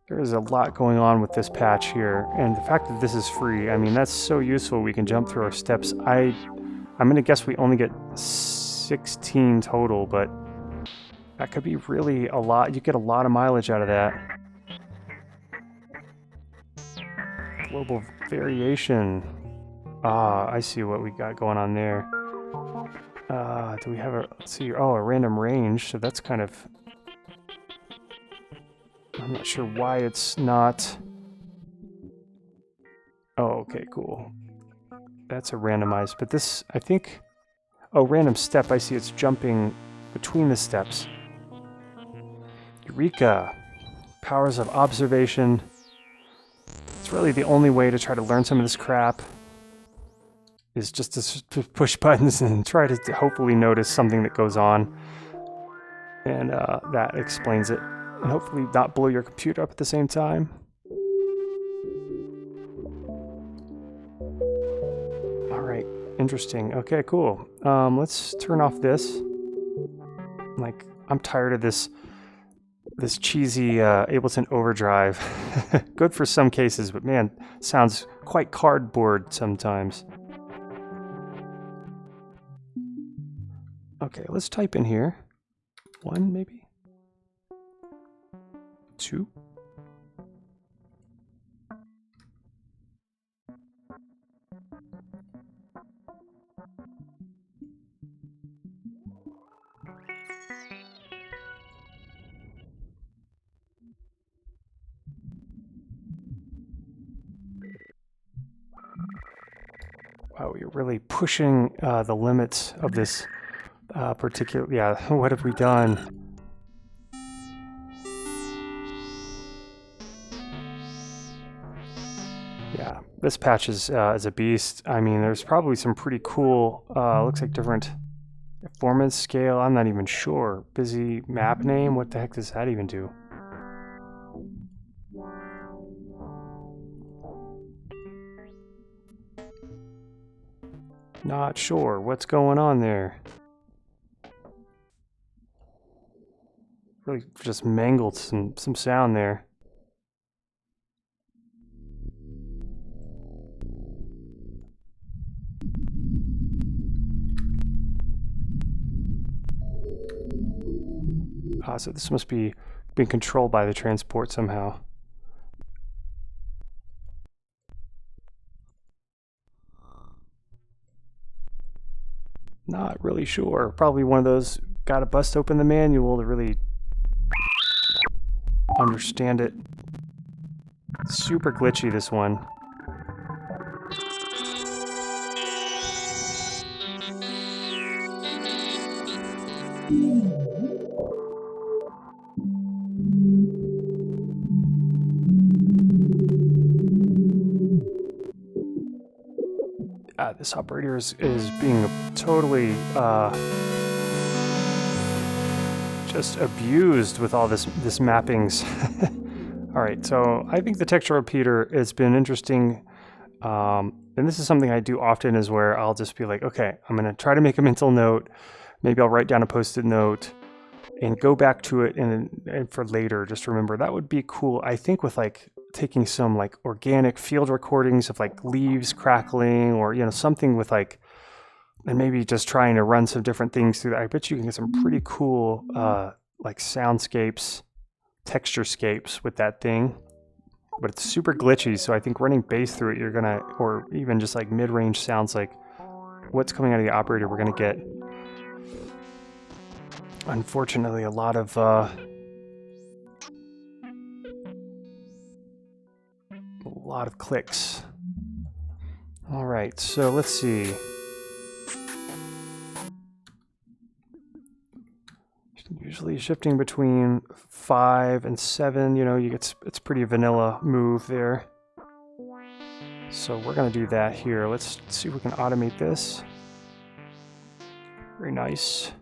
There is a lot going on with this patch here, and the fact that this is free, I mean, that's so useful. We can jump through our steps. I'm gonna guess we only get 16 total, but that could be really a lot. You get a lot of mileage out of that. Global variation. Ah, I see what we got going on there. Do we have a, let's see, oh, a random range, so that's kind of, I'm not sure why it's not, oh, okay, cool. That's a randomized, but this, I think, oh, random step, I see it's jumping between the steps. Eureka! Powers of observation. It's really the only way to try to learn some of this crap. Is just to push buttons and try to hopefully notice something that goes on. And that explains it. And hopefully not blow your computer up at the same time. Alright, interesting. Okay, cool. Let's turn off this. Like, I'm tired of this cheesy Ableton overdrive. Good for some cases, but man, sounds quite cardboard sometimes. Okay, let's type in here. 1, maybe? 2? Wow, you're really pushing the limits of this particular, yeah, what have we done? Yeah, this patch is a beast. I mean, there's probably some pretty cool, looks like different performance scale, I'm not even sure. Busy map name, what the heck does that even do? Not sure what's going on there. Really just mangled some sound there. So this must be being controlled by the transport somehow. Not really sure. Probably one of those, gotta bust open the manual to really understand it. Super glitchy, this one. This operator is being totally just abused with all this mappings. All right, so I think the textural repeater has been interesting, and this is something I do often, is where I'll just be like, okay, I'm gonna try to make a mental note. Maybe I'll write down a post-it note and go back to it and for later, just remember. That would be cool. I think with like taking some like organic field recordings of like leaves crackling, or something with like, and maybe just trying to run some different things through that. I bet you can get some pretty cool like soundscapes, texturescapes with that thing. But it's super glitchy, so I think running bass through it, you're gonna, or even just like mid-range sounds, like what's coming out of the operator, we're gonna get, unfortunately, a lot of clicks. All right, so let's see. Usually shifting between 5 and 7, you get, it's pretty vanilla move there. So we're gonna do that here. Let's see if we can automate this. Very nice.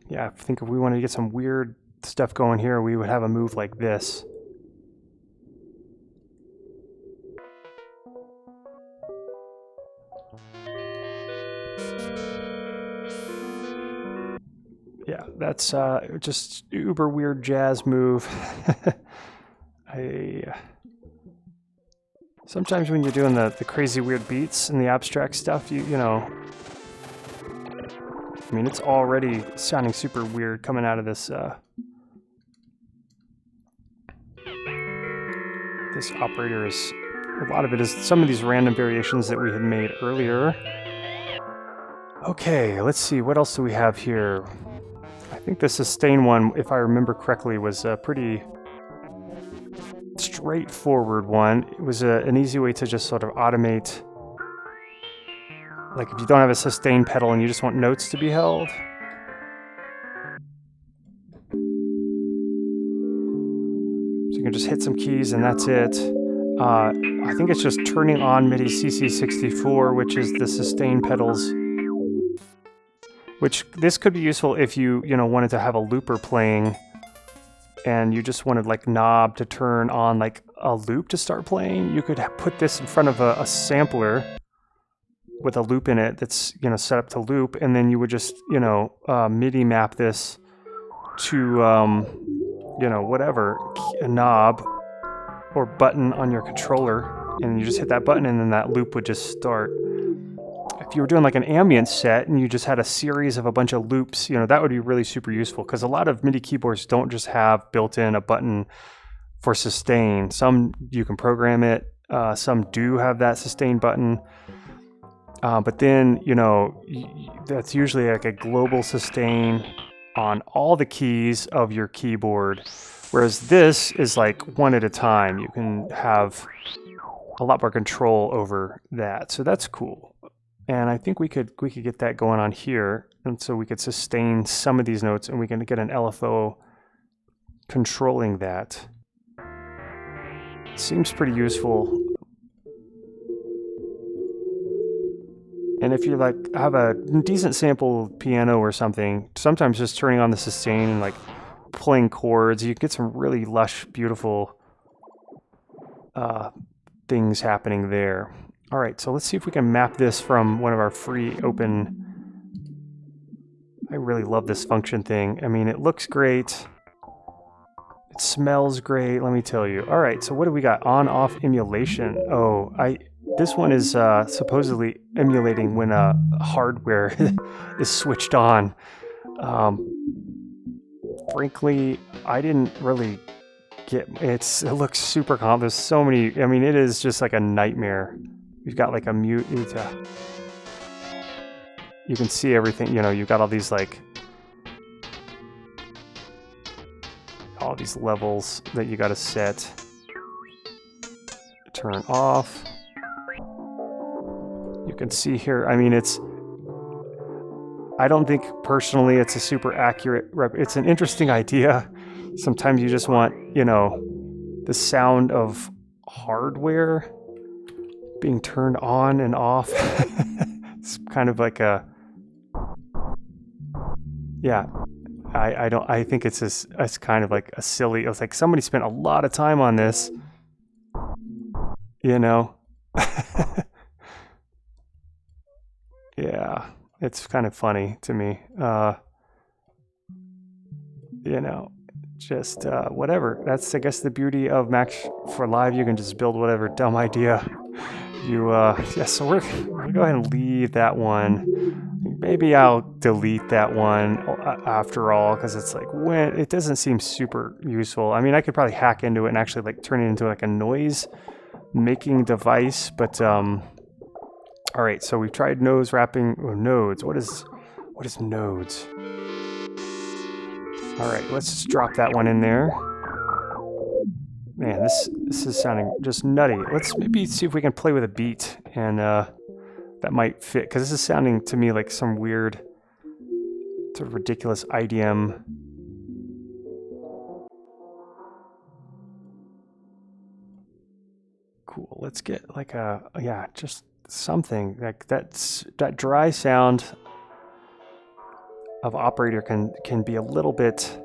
Yeah, I think if we wanted to get some weird stuff going here, we would have a move like this. Yeah, that's just uber weird jazz move. Sometimes when you're doing the crazy weird beats and the abstract stuff, you know, I mean, it's already sounding super weird coming out of this this operator. Is a lot of it is some of these random variations that we had made earlier. Okay, let's see, what else do we have here? I think the sustain one, if I remember correctly, was a pretty straightforward one. It was an easy way to just sort of automate. Like if you don't have a sustain pedal and you just want notes to be held. So you can just hit some keys and that's it. I think it's just turning on MIDI CC64, which is the sustain pedals. Which this could be useful if you wanted to have a looper playing and you just wanted like knob to turn on like a loop to start playing. You could put this in front of a sampler with a loop in it that's set up to loop, and then you would just MIDI map this to whatever, a knob or button on your controller, and you just hit that button and then that loop would just start. If you were doing like an ambient set and you just had a series of a bunch of loops, that would be really super useful, because a lot of MIDI keyboards don't just have built in a button for sustain. Some you can program it, some do have that sustain button. But then, that's usually like a global sustain on all the keys of your keyboard. Whereas this is like one at a time. You can have a lot more control over that. So that's cool. And I think we could get that going on here. And so we could sustain some of these notes and we can get an LFO controlling that. Seems pretty useful. And if you like have a decent sample piano or something, sometimes just turning on the sustain and like playing chords, you get some really lush, beautiful things happening there. All right, so let's see if we can map this from one of our free open. I really love this function thing. I mean, it looks great. It smells great, let me tell you. All right, so what do we got? On-off emulation. Oh, this one is supposedly emulating when hardware is switched on. Frankly, I didn't really get it. It looks super calm. There's so many. I mean, it is just like a nightmare. You've got like a mute. You can see everything. You know, you've got all these like all these levels that you got to set. Turn off. You can see here, I mean, I don't think personally it's a super accurate it's an interesting idea. Sometimes you just want, you know, the sound of hardware being turned on and off. It's kind of like a, yeah, I think it's kind of like a silly, it's like somebody spent a lot of time on this, you know. Yeah, it's kind of funny to me. You know, just whatever. That's, I guess, the beauty of Max for Live. You can just build whatever dumb idea you, yeah, so we're going to go ahead and leave that one. Maybe I'll delete that one after all, because it's like, when it doesn't seem super useful. I mean, I could probably hack into it and actually like turn it into like a noise making device, but all right, so we've tried nose wrapping, or nodes. What is nodes? All right, let's just drop that one in there. Man, this is sounding just nutty. Let's maybe see if we can play with a beat, and that might fit, because this is sounding to me like some weird, sort of ridiculous IDM. Cool. Let's get like a, yeah, just something like that dry sound of operator can be a little bit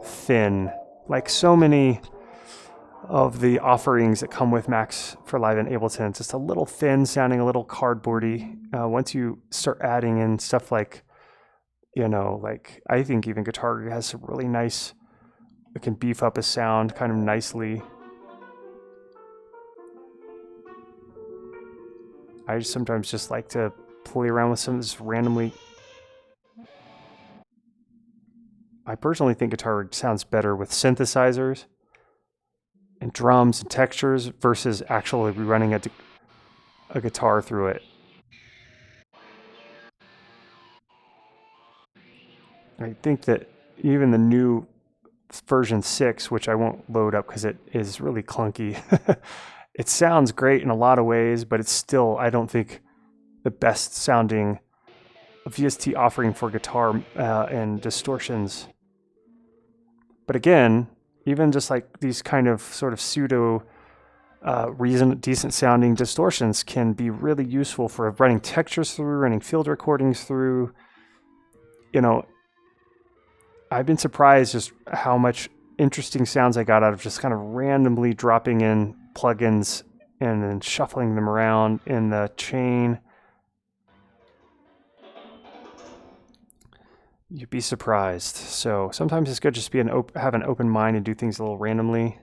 thin, like so many of the offerings that come with Max for Live in Ableton. It's just a little thin sounding, a little cardboardy. Once you start adding in stuff like, you know, like I think even Guitar has some really nice, it can beef up a sound kind of nicely. I sometimes just like to play around with some of this randomly. I personally think guitar sounds better with synthesizers and drums and textures versus actually running a guitar through it. I think that even the new version 6, which I won't load up because it is really clunky, it sounds great in a lot of ways, but it's still, I don't think, the best sounding VST offering for guitar and distortions. But again, even just like these kind of sort of pseudo decent sounding distortions can be really useful for running textures through, running field recordings through. You know, I've been surprised just how much interesting sounds I got out of just kind of randomly dropping in plugins and then shuffling them around in the chain. You'd be surprised. So sometimes it's good just to have an open mind and do things a little randomly.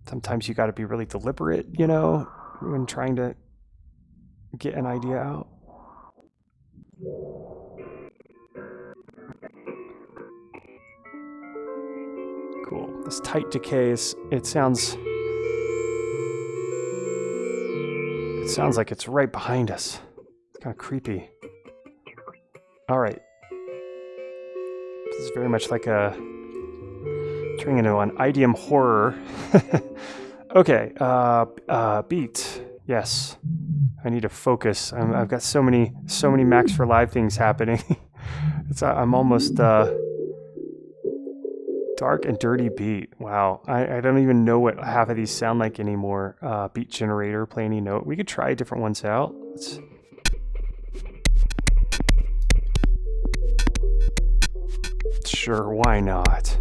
Sometimes you got to be really deliberate, you know, when trying to get an idea out. Cool. This tight decay it sounds like it's right behind us. It's kind of creepy. All right. This is very much like turning into an IDM horror. Okay. Beat. Yes. I need to focus. I've got so many Max for Live things happening. I'm almost Dark and dirty beat. Wow. I don't even know what half of these sound like anymore. Beat generator, play any note. We could try different ones out. Sure, why not?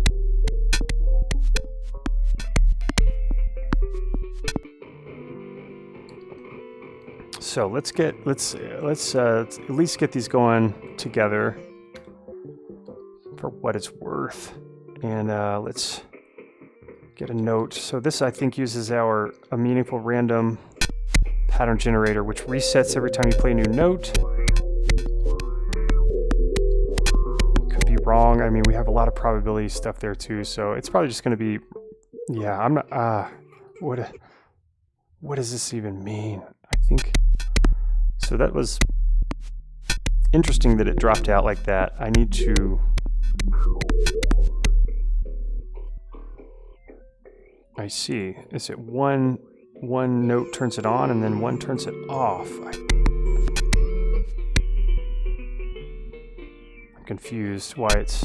So let's at least get these going together for what it's worth. And let's get a note. So this, I think, uses a meaningful random pattern generator, which resets every time you play a new note. Could be wrong. I mean, we have a lot of probability stuff there too, so it's probably just going to be, yeah, I'm not, what does this even mean? I think, so that was interesting that it dropped out like that. I need to, I see. Is it one note turns it on and then one turns it off? I'm confused why it's...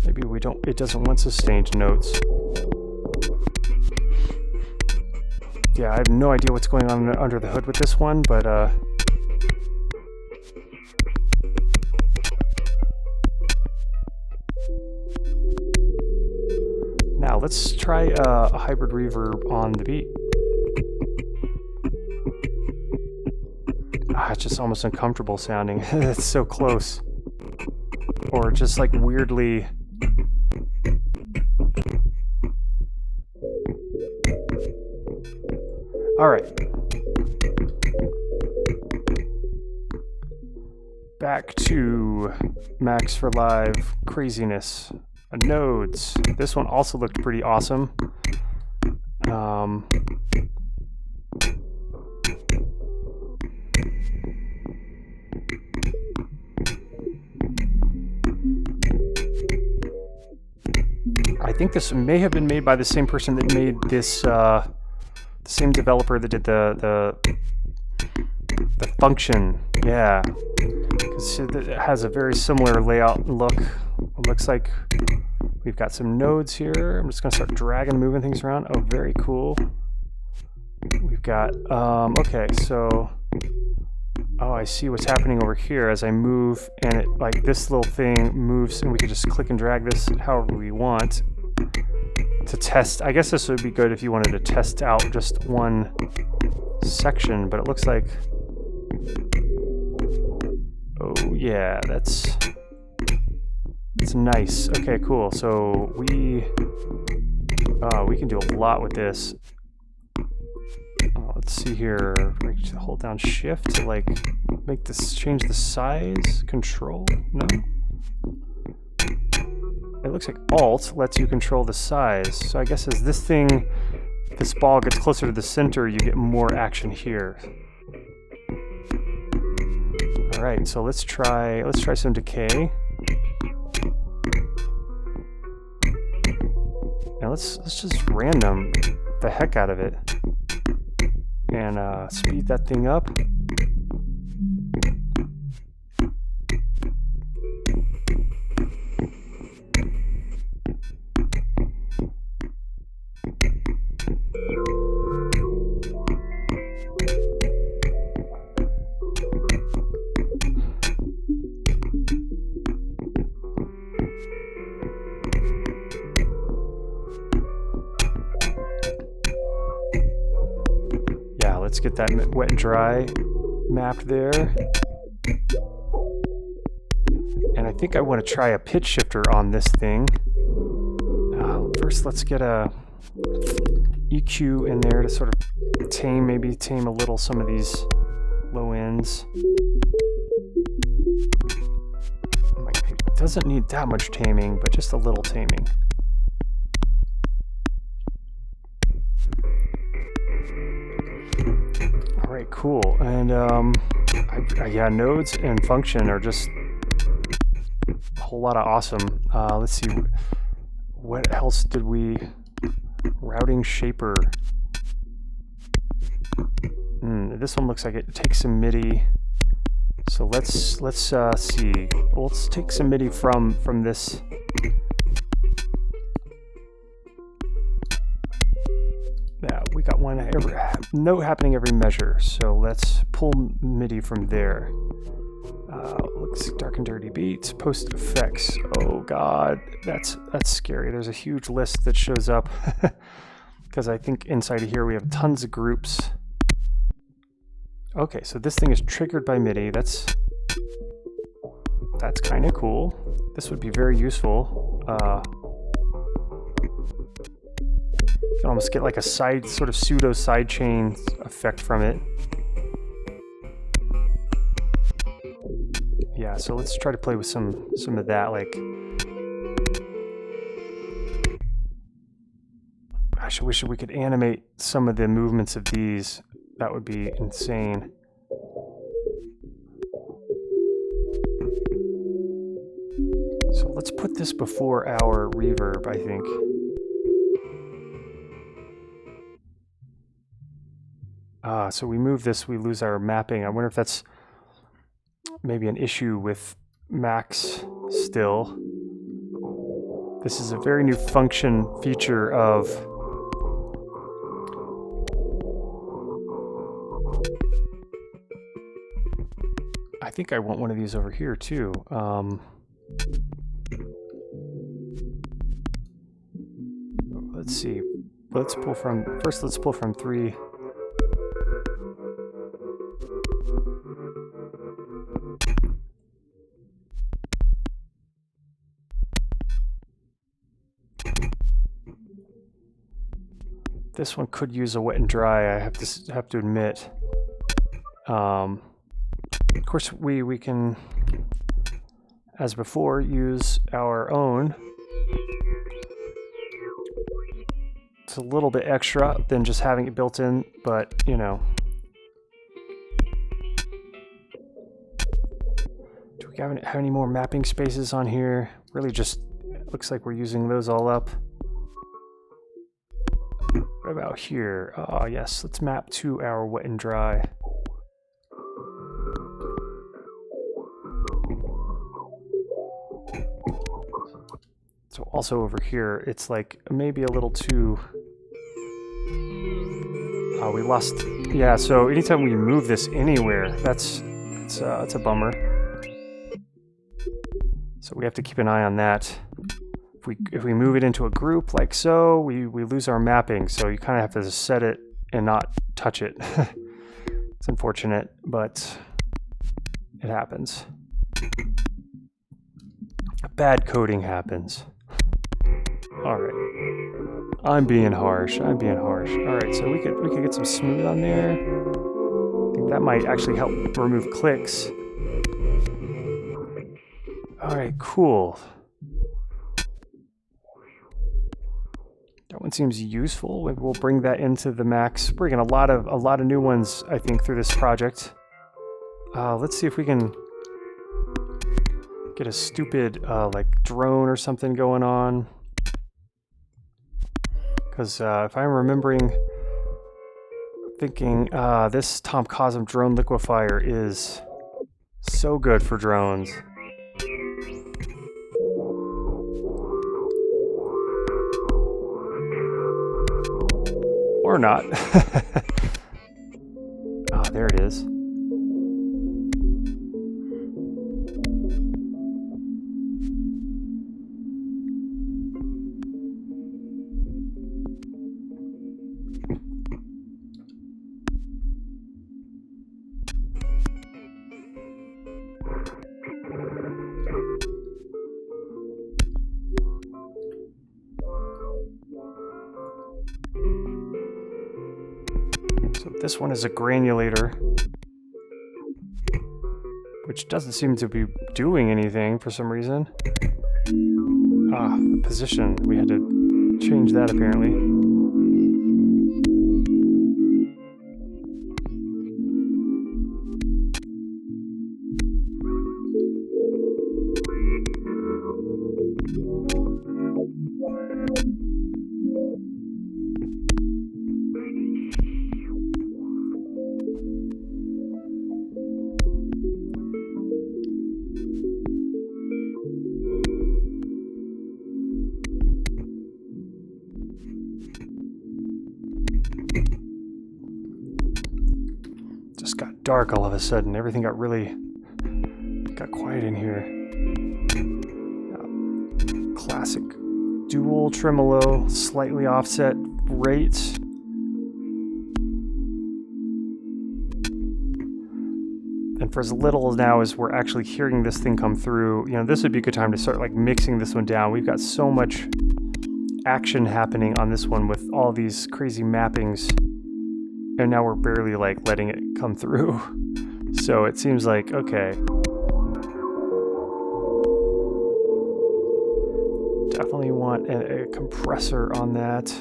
Maybe we don't, it doesn't want sustained notes. Yeah, I have no idea what's going on under the hood with this one, but now let's try a hybrid reverb on the beat. It's just almost uncomfortable sounding. It's so close. Or just like weirdly... All right. Back to Max for Live craziness. Nodes. This one also looked pretty awesome. I think this may have been made by the same person that made this, the same developer that did the function. Yeah, because it has a very similar layout and look. It looks like we've got some nodes here. I'm just gonna start dragging, moving things around. Oh, very cool. We've got, okay, so, oh, I see what's happening over here as I move, and it, like, this little thing moves, and we can just click and drag this however we want to test. I guess this would be good if you wanted to test out just one section, but it looks like, oh yeah, that's nice. Okay, cool. So we can do a lot with this. Let's see here. Hold down Shift to like make this, change the size. Control? No. It looks like Alt lets you control the size. So I guess as this ball gets closer to the center, you get more action here. All right, so let's try some Decay. Now let's just random the heck out of it and speed that thing up. Let's get that wet and dry mapped there. And I think I want to try a pitch shifter on this thing. First, let's get a EQ in there to sort of tame a little some of these low ends. It doesn't need that much taming, but just a little taming. All right, cool. And yeah, nodes and function are just a whole lot of awesome. Let's see, what else did we? Routing shaper. This one looks like it takes some MIDI. So let's see. Well, let's take some MIDI from this. Yeah, we got one note happening every measure. So let's pull MIDI from there. Looks dark and dirty beats, post effects. Oh God, that's scary. There's a huge list that shows up because I think inside of here we have tons of groups. Okay, so this thing is triggered by MIDI. That's kind of cool. This would be very useful. You can almost get like a sort of pseudo sidechain effect from it. Yeah, so let's try to play with some of that. Like, gosh, I wish we could animate some of the movements of these. That would be insane. So let's put this before our reverb, I think. So we move this, we lose our mapping. I wonder if that's maybe an issue with Max still. This is a very new function feature of I think I want one of these over here too. Let's see. Let's pull from 3. This one could use a wet and dry, I have to admit. Of course, we can, as before, use our own. It's a little bit extra than just having it built in, but you know. Do we have any more mapping spaces on here? Really just looks like we're using those all up. What about here? Oh yes, let's map to our wet and dry. So also over here, it's like maybe a little too... Oh, we lost... Yeah, so anytime we move this anywhere, that's a bummer. So we have to keep an eye on that. If we move it into a group like so, we lose our mapping. So you kind of have to set it and not touch it. It's unfortunate, but it happens. Bad coding happens. All right. I'm being harsh. All right, so we could get some smooth on there. I think that might actually help remove clicks. All right, cool. That one seems useful. We'll bring that into the Max. Bringing a lot of new ones, I think, through this project. Let's see if we can get a stupid like drone or something going on. Because if I'm thinking this Tom Cosm drone liquefier is so good for drones. Or not. Ah, there it is. This one is a granulator, which doesn't seem to be doing anything for some reason. Ah, position. We had to change that apparently. Just got dark all of a sudden. Everything got quiet in here. Classic dual tremolo, slightly offset rates. And for as little now as we're actually hearing this thing come through, this would be a good time to start like mixing this one down. We've got so much action happening on this one with all these crazy mappings, and now we're barely like letting it come through. So it seems like, okay, definitely want a compressor on that.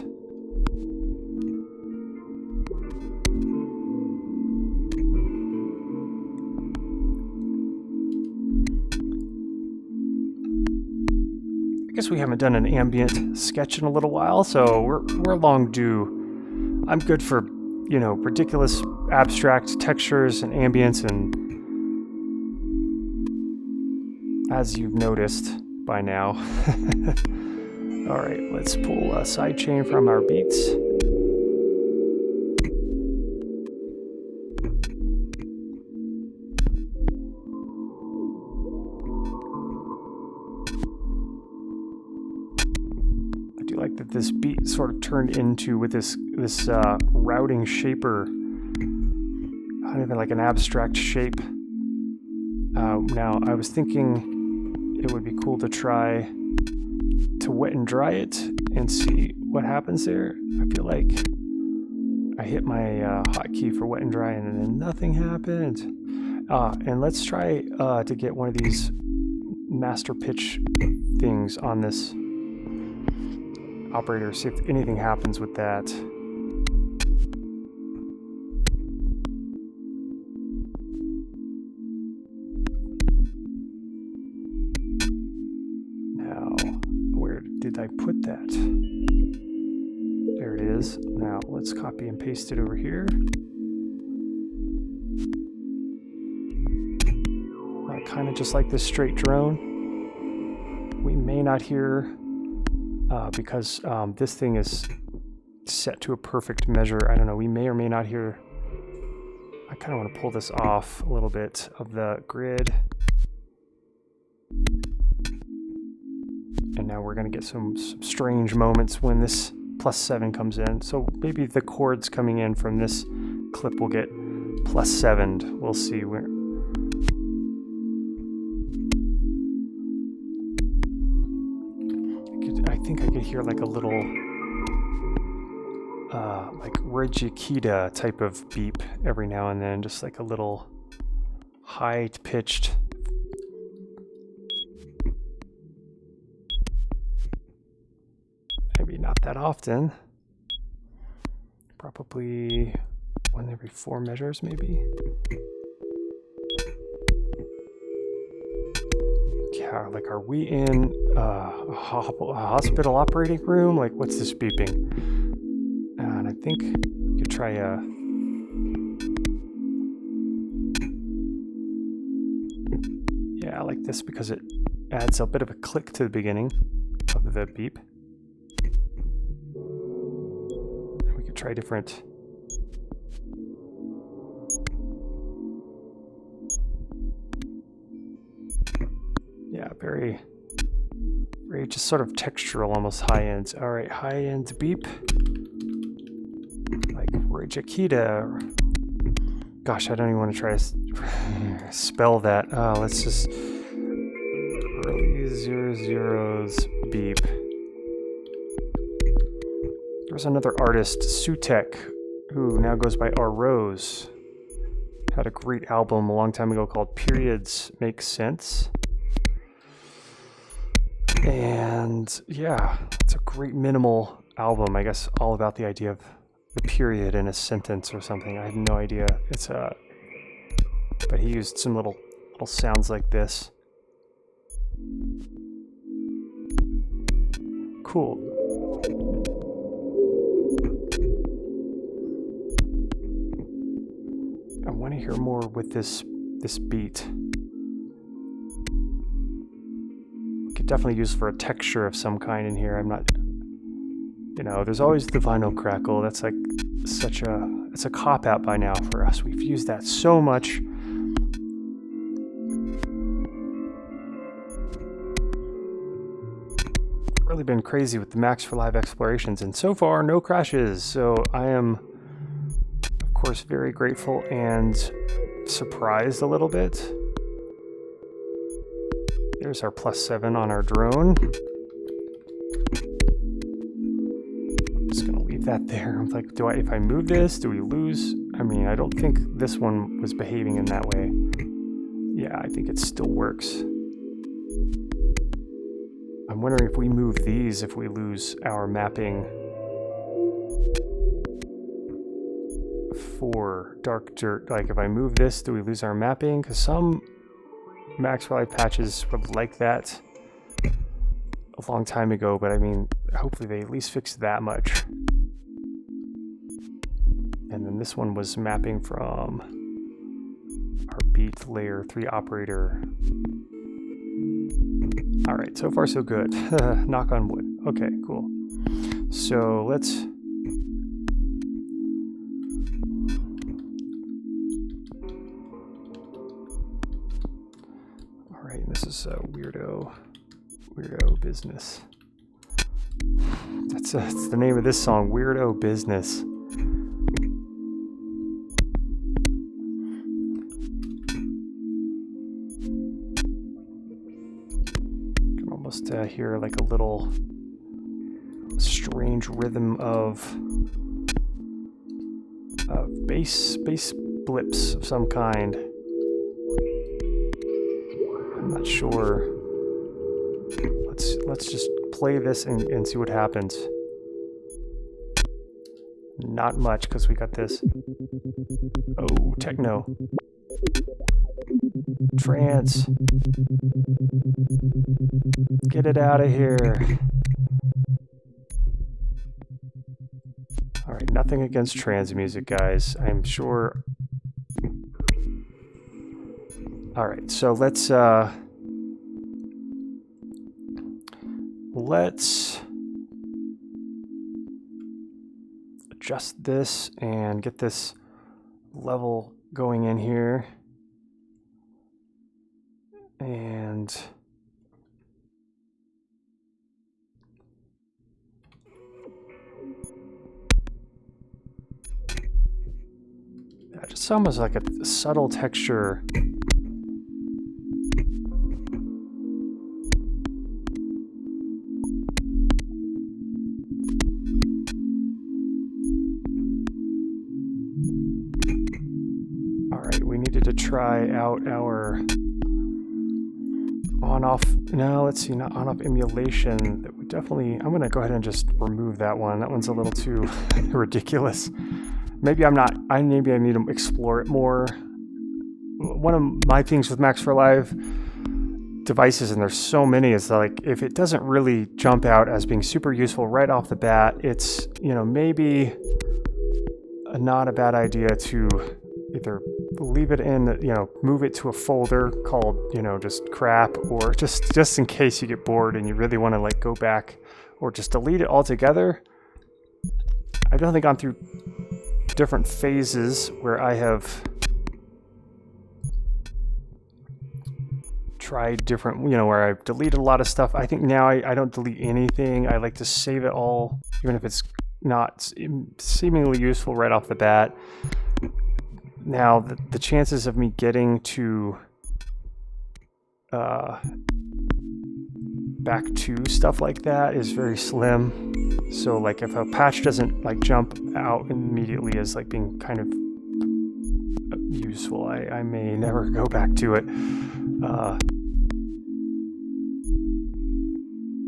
I guess we haven't done an ambient sketch in a little while, so we're long due. I'm good for, ridiculous abstract textures and ambience, and as you've noticed by now. All right, let's pull a sidechain from our beats. That this beat sort of turned into with this routing shaper, kind of like an abstract shape. Now I was thinking it would be cool to try to wet and dry it and see what happens there. I feel like I hit my hotkey for wet and dry and then nothing happened. And let's try to get one of these master pitch things on this operator, see if anything happens with that. Now, where did I put that? There it is. Now, let's copy and paste it over here. Kind of just like this straight drone. We may not hear because this thing is set to a perfect measure. I don't know, we may or may not hear. I kind of want to pull this off a little bit of the grid. And now we're going to get some strange moments when this +7 comes in. So maybe the chords coming in from this clip will get +7'd. We'll see where. I think I could hear like a little like Regikita type of beep every now and then, just like a little high-pitched. Maybe not that often. Probably one every 4 measures, maybe. Yeah, like, are we in a hospital operating room? Like, what's this beeping? And I think we could try a... Yeah, I like this because it adds a bit of a click to the beginning of the beep. And we could try different... Yeah, very just sort of textural, almost high-end. All right, high-end beep. Like Regikita. Gosh, I don't even want to try to spell that. Let's just... early 00s beep. There's another artist, Sutek, who now goes by R. Rose. Had a great album a long time ago called Periods Make Sense. And yeah, it's a great minimal album. I guess all about the idea of the period in a sentence or something. I had no idea. It's but he used some little sounds like this. Cool. I want to hear more with this beat. Could definitely use for a texture of some kind in here. I'm not, there's always the vinyl crackle. That's like it's a cop-out by now for us. We've used that so much. Really been crazy with the Max for Live explorations, and so far no crashes. So I am, of course, very grateful and surprised a little bit. There's our +7 on our drone. I'm just gonna leave that there. I'm like, if I move this, do we lose? I mean, I don't think this one was behaving in that way. Yeah, I think it still works. I'm wondering if we move these, if we lose our mapping for dark dirt. Like if I move this, do we lose our mapping? Because some Max for Live patches were like that a long time ago, but I mean, hopefully they at least fixed that much. And then this one was mapping from our beat layer 3 operator. All right, so far so good. Knock on wood. Okay, cool. So let's... All right, this is a weirdo business. That's the name of this song, Weirdo Business. Hear like a little strange rhythm of bass blips of some kind. I'm not sure. Let's just play this and see what happens. Not much because we got this. Oh, techno. Trance. Get it out of here. All right, nothing against trance music, guys. I'm sure. All right, so let's adjust this and get this level going in here. And just almost like a subtle texture. All right, we needed to try out our on-off. No, let's see, not on-off emulation. That would definitely. I'm gonna go ahead and just remove that one. That one's a little too ridiculous. Maybe maybe I need to explore it more. One of my things with Max for Live devices, and there's so many, is like if it doesn't really jump out as being super useful right off the bat, it's, you know, maybe not a bad idea to either leave it in, you know, move it to a folder called, you know, just crap, or just in case you get bored and you really want to like go back, or just delete it altogether. I've definitely gone through different phases where I have tried different, you know, where I've deleted a lot of stuff. I think now I don't delete anything. I like to save it all, even if it's not seemingly useful right off the bat. Now, the chances of me getting to back to stuff like that is very slim. So like if a patch doesn't like jump out immediately as like being kind of useful, I may never go back to it.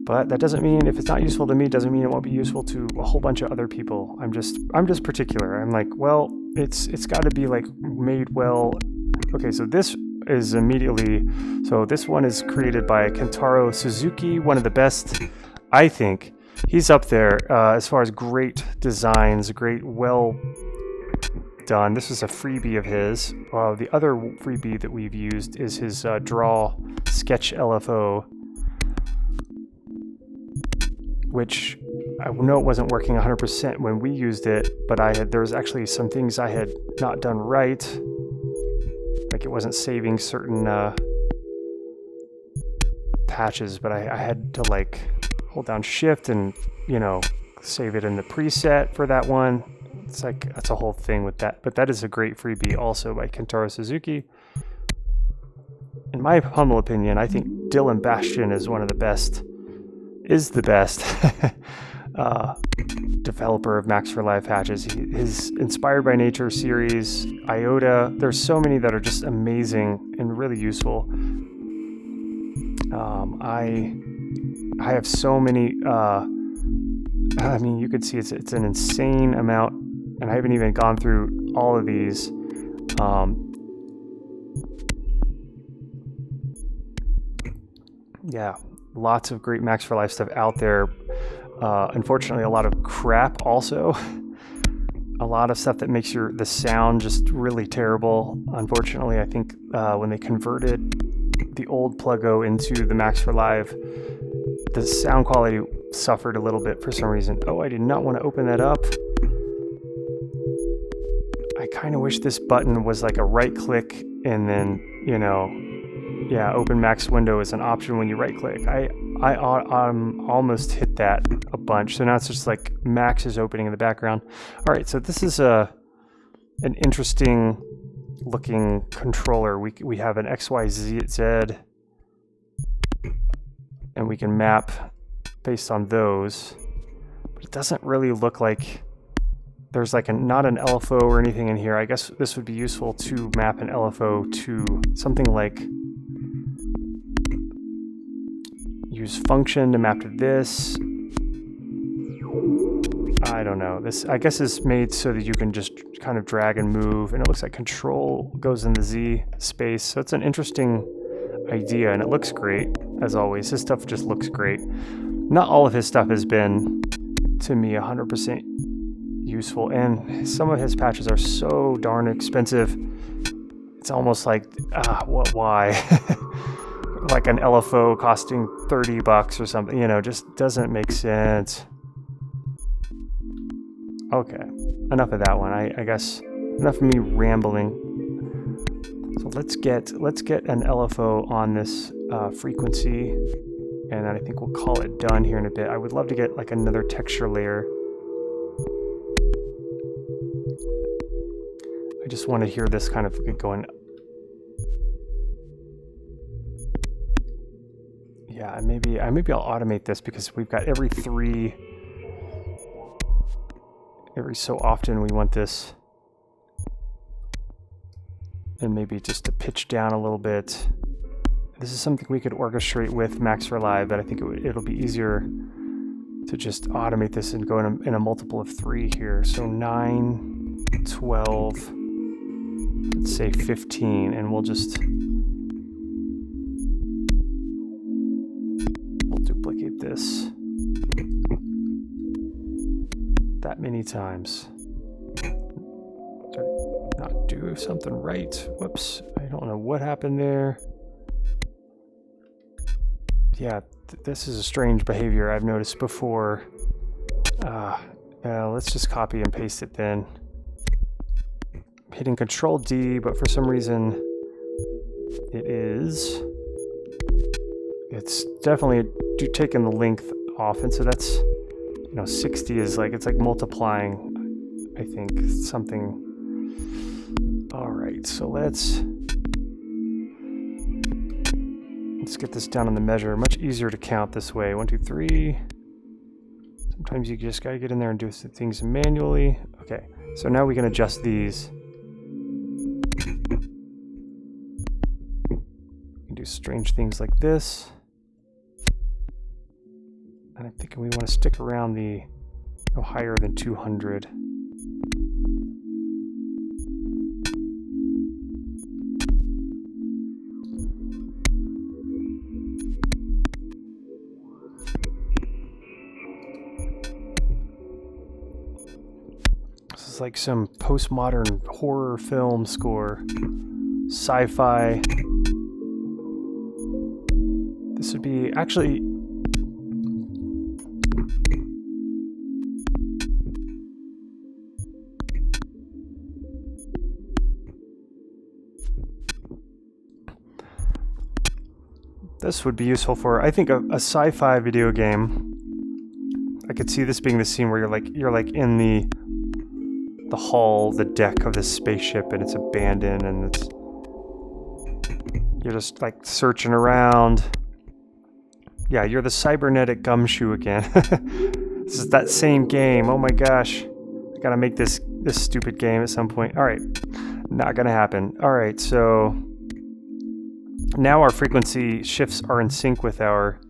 But that doesn't mean, if it's not useful to me, doesn't mean it won't be useful to a whole bunch of other people. I'm just particular. I'm like, well, it's got to be like made well. Okay, so this is immediately, so this one is created by Kentaro Suzuki, one of the best, I think. He's up there as far as great designs, great, well done. This is a freebie of his. The other freebie that we've used is his Draw Sketch LFO, which I know it wasn't working 100% when we used it, but there was actually some things I had not done right. Like it wasn't saving certain patches, but I had to like hold down shift and, you know, save it in the preset for that one. It's like, that's a whole thing with that. But that is a great freebie also by Kentaro Suzuki. In my humble opinion, I think Dylan Bastian is the best developer of Max for Live patches. His Inspired by Nature series, Iota, there's so many that are just amazing and really useful. I have so many, I mean, you could see it's an insane amount, and I haven't even gone through all of these. Yeah, lots of great Max for Live stuff out there. Unfortunately, a lot of crap also. A lot of stuff that makes the sound just really terrible. Unfortunately, I think when they converted the old pluggo into the Max for Live, the sound quality suffered a little bit for some reason. Oh, I did not want to open that up. I kind of wish this button was like a right click and then, you know, yeah, open Max window is an option when you right click. I almost hit that a bunch. So now it's just like Max is opening in the background. All right, so this is an interesting looking controller. We have an XYZ, and we can map based on those. But it doesn't really look like there's like not an LFO or anything in here. I guess this would be useful to map an LFO to something like use function to map to this. I don't know. This, I guess, is made so that you can just kind of drag and move, and it looks like control goes in the Z space. So it's an interesting idea, and it looks great, as always. His stuff just looks great. Not all of his stuff has been, to me, 100% useful, and some of his patches are so darn expensive. It's almost like, why? Like an LFO costing $30 or something, you know, just doesn't make sense. Okay, enough of that one. I guess enough of me rambling. So let's get an LFO on this frequency, and then I think we'll call it done here in a bit. I would love to get like another texture layer. I just want to hear this kind of going. Yeah, maybe I'll automate this because we've got every so often we want this, and maybe just to pitch down a little bit. This is something we could orchestrate with Max for Live, but I think it'll be easier to just automate this and go in a multiple of 3 here. So 9, 12, let's say 15, and we'll duplicate this that many times. Did I not do something right? Whoops, I don't know what happened there. Yeah, this is a strange behavior I've noticed before. Let's just copy and paste it then. I'm hitting Control D, but for some reason it's definitely taking the length off, and so that's, you know, 60 is like, it's like multiplying, I think, something. All right, so let's get this down on the measure. Much easier to count this way. 1, 2, 3. Sometimes you just gotta get in there and do things manually. Okay, so now we can adjust these. We can do strange things like this. And I'm thinking we want to stick around go higher than 200. This is like some postmodern horror film score. Sci-fi. This would be actually... this would be useful for, I think, a sci-fi video game. I could see this being the scene where you're like in the hull, the deck of this spaceship, and it's abandoned, and you're just like searching around. Yeah, you're the cybernetic gumshoe again. This is that same game. Oh my gosh, I gotta make this stupid game at some point. All right, not gonna happen. All right, so now our frequency shifts are in sync with our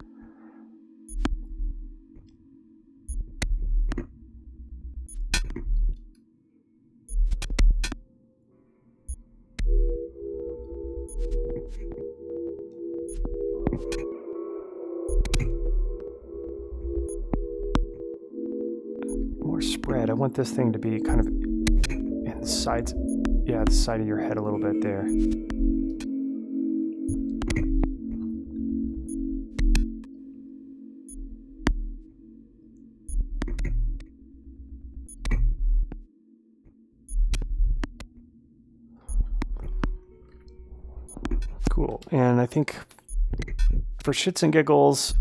more spread. I want this thing to be kind of in the sides, yeah, the side of your head a little bit there. Cool. And I think for shits and giggles,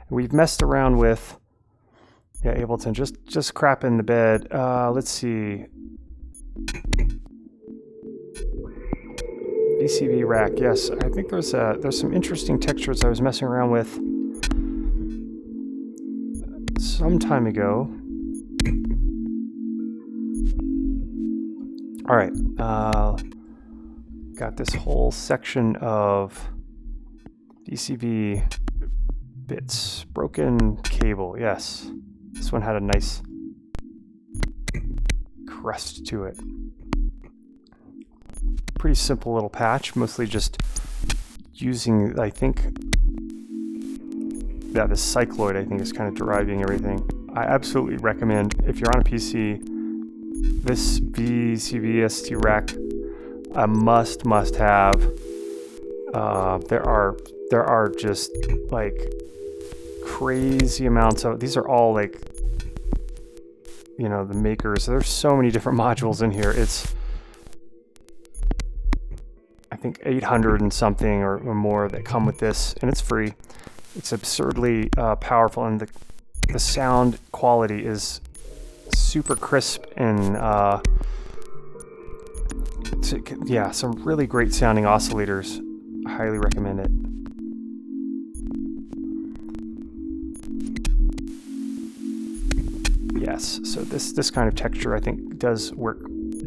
we've messed around with, yeah, Ableton, just crap in the bed. Let's see. VCV rack, yes. I think there's some interesting textures I was messing around with some time ago. All right. Got this whole section of DCV bits. Broken cable, yes. This one had a nice crest to it. Pretty simple little patch, mostly just using, I think, yeah, this cycloid, I think, is kind of driving everything. I absolutely recommend, if you're on a PC, this VCV ST rack, a must have. There are just like crazy amounts of, these are all like, you know, the makers. There's so many different modules in here. It's, I think 800 and something or more that come with this, and it's free. It's absurdly powerful, and the sound quality is super crisp and yeah, some really great sounding oscillators. I highly recommend it. Yes, so this kind of texture I think does work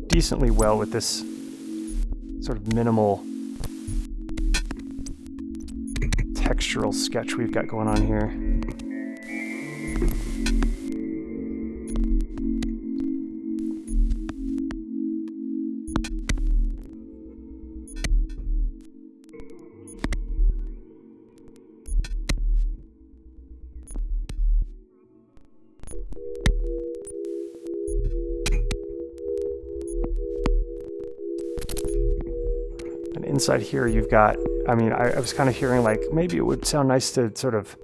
decently well with this sort of minimal textural sketch we've got going on here. Inside here you've got, I mean, I was kind of hearing like maybe it would sound nice to sort of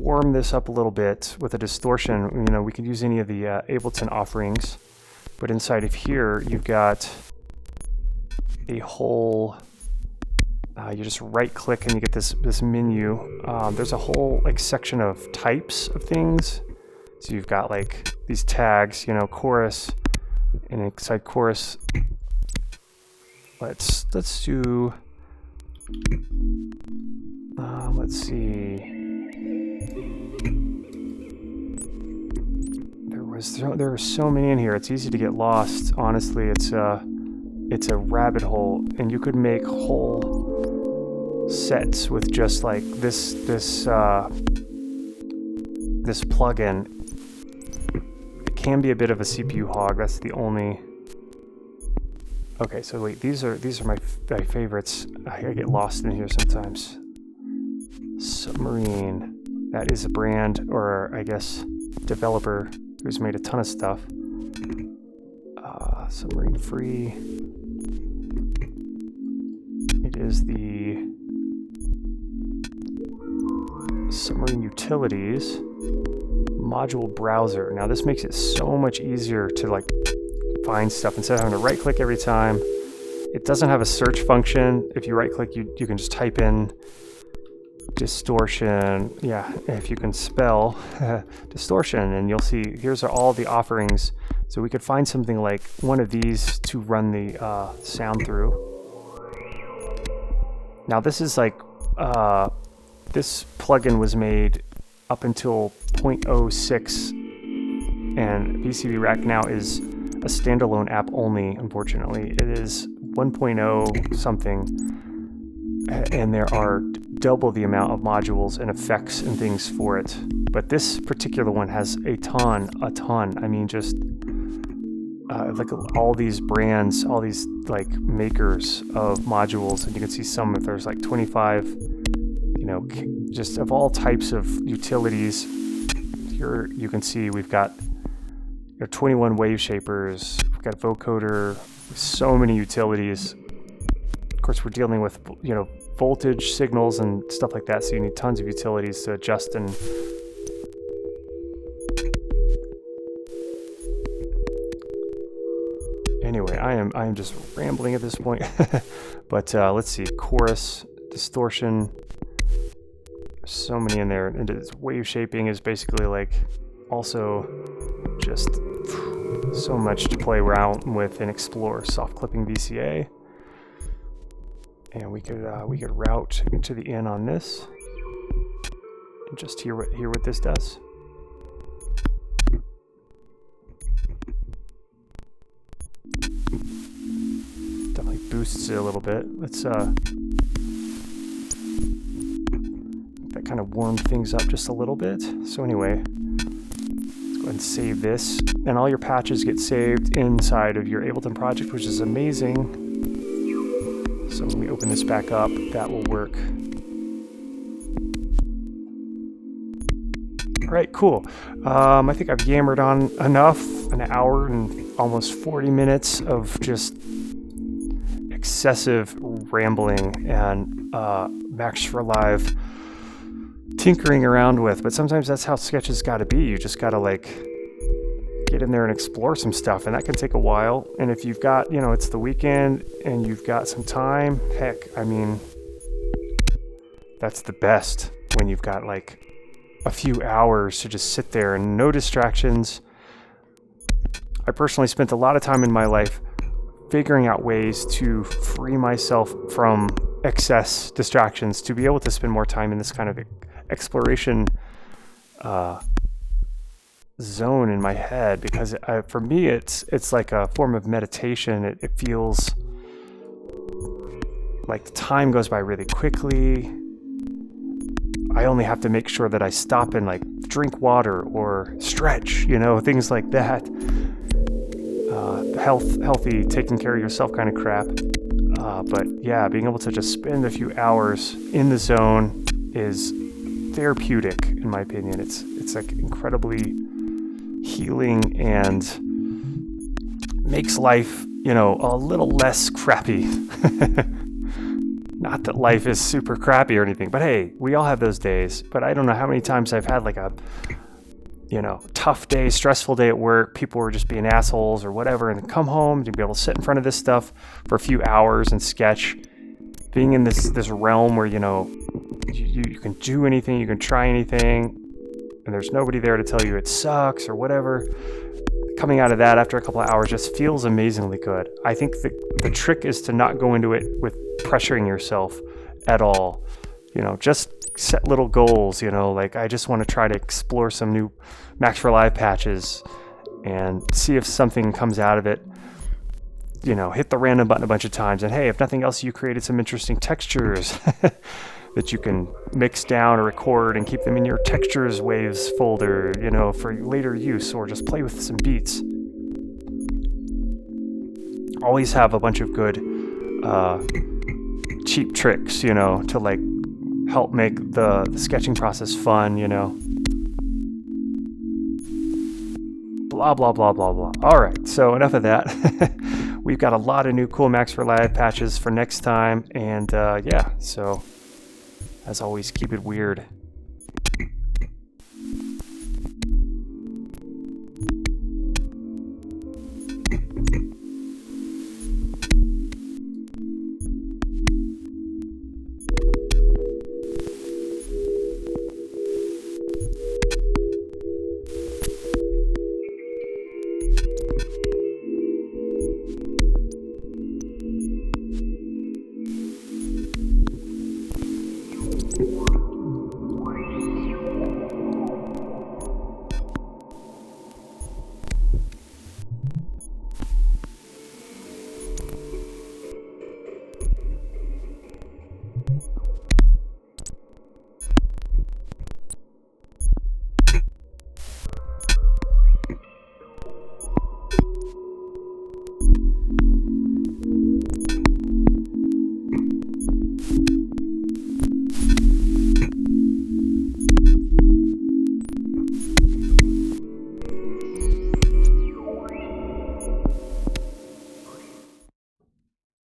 warm this up a little bit with a distortion. You know, we could use any of the Ableton offerings, but inside of here you've got a whole, you just right click and you get this menu. There's a whole like section of types of things. So you've got like these tags, you know, chorus, and inside chorus, let's do, let's see. There are so many in here. It's easy to get lost. Honestly, it's a rabbit hole, and you could make whole sets with just like this plugin. It can be a bit of a CPU hog. That's the only. Okay, so wait, these are my favorites. I get lost in here sometimes. Submarine. That is a brand, or I guess developer, who's made a ton of stuff. Submarine free. It is the Submarine Utilities module browser. Now this makes it so much easier to like find stuff instead of having to right click every time. It doesn't have a search function. If you right click, you can just type in distortion. Yeah, if you can spell distortion, and you'll see here's all the offerings. So we could find something like one of these to run the sound through. Now this is like, this plugin was made up until 0.06, and PCB Rack now is a standalone app only, unfortunately. It is 1.0 something, and there are double the amount of modules and effects and things for it. But this particular one has a ton. I mean, just like all these brands, all these like makers of modules, and you can see some, if there's like 25, you know, just of all types of utilities. Here you can see we've got 21 wave shapers, we've got a vocoder, so many utilities. Of course, we're dealing with, you know, voltage signals and stuff like that, so you need tons of utilities to adjust. And anyway, I am just rambling at this point. But let's see, chorus, distortion, so many in there. And this wave shaping is basically like also just so much to play around with and explore. Soft clipping VCA, and we could route to the in on this and just hear what this does. Definitely boosts it a little bit. Let's that kind of warmed things up just a little bit. So anyway, let's go ahead and save this, and all your patches get saved inside of your Ableton project, which is amazing. So when we open this back up, that will work. All right, cool. I think I've yammered on enough. An hour and almost 40 minutes of just excessive rambling and Max for Live tinkering around with. But sometimes that's how sketches got to be. You just got to like get in there and explore some stuff, and that can take a while. And if you've got, you know, it's the weekend and you've got some time, heck, I mean, that's the best when you've got like a few hours to just sit there and no distractions. I personally spent a lot of time in my life figuring out ways to free myself from excess distractions, to be able to spend more time in this kind of exploration zone in my head, because for me it's like a form of meditation. It feels like the time goes by really quickly. I only have to make sure that I stop and like drink water or stretch, you know, things like that. Healthy, taking care of yourself kind of crap. But yeah, being able to just spend a few hours in the zone is therapeutic, in my opinion. It's like incredibly healing and makes life, you know, a little less crappy. Not that life is super crappy or anything, but hey, we all have those days. But I don't know how many times I've had like a, you know, tough day, stressful day at work. People were just being assholes or whatever, and then come home to be able to sit in front of this stuff for a few hours and sketch. Being in this realm where, you know, you can do anything, you can try anything, and there's nobody there to tell you it sucks or whatever. Coming out of that after a couple of hours just feels amazingly good. I think the trick is to not go into it with pressuring yourself at all. You know, just set little goals, you know, like I just want to try to explore some new Max for Live patches and see if something comes out of it. You know, hit the random button a bunch of times, and hey, if nothing else, you created some interesting textures that you can mix down or record and keep them in your textures waves folder, you know, for later use, or just play with some beats. Always have a bunch of good cheap tricks, you know, to like help make the sketching process fun, you know. Blah, blah, blah, blah, blah. All right, so enough of that. We've got a lot of new cool Max for Live patches for next time, and yeah, so as always, keep it weird.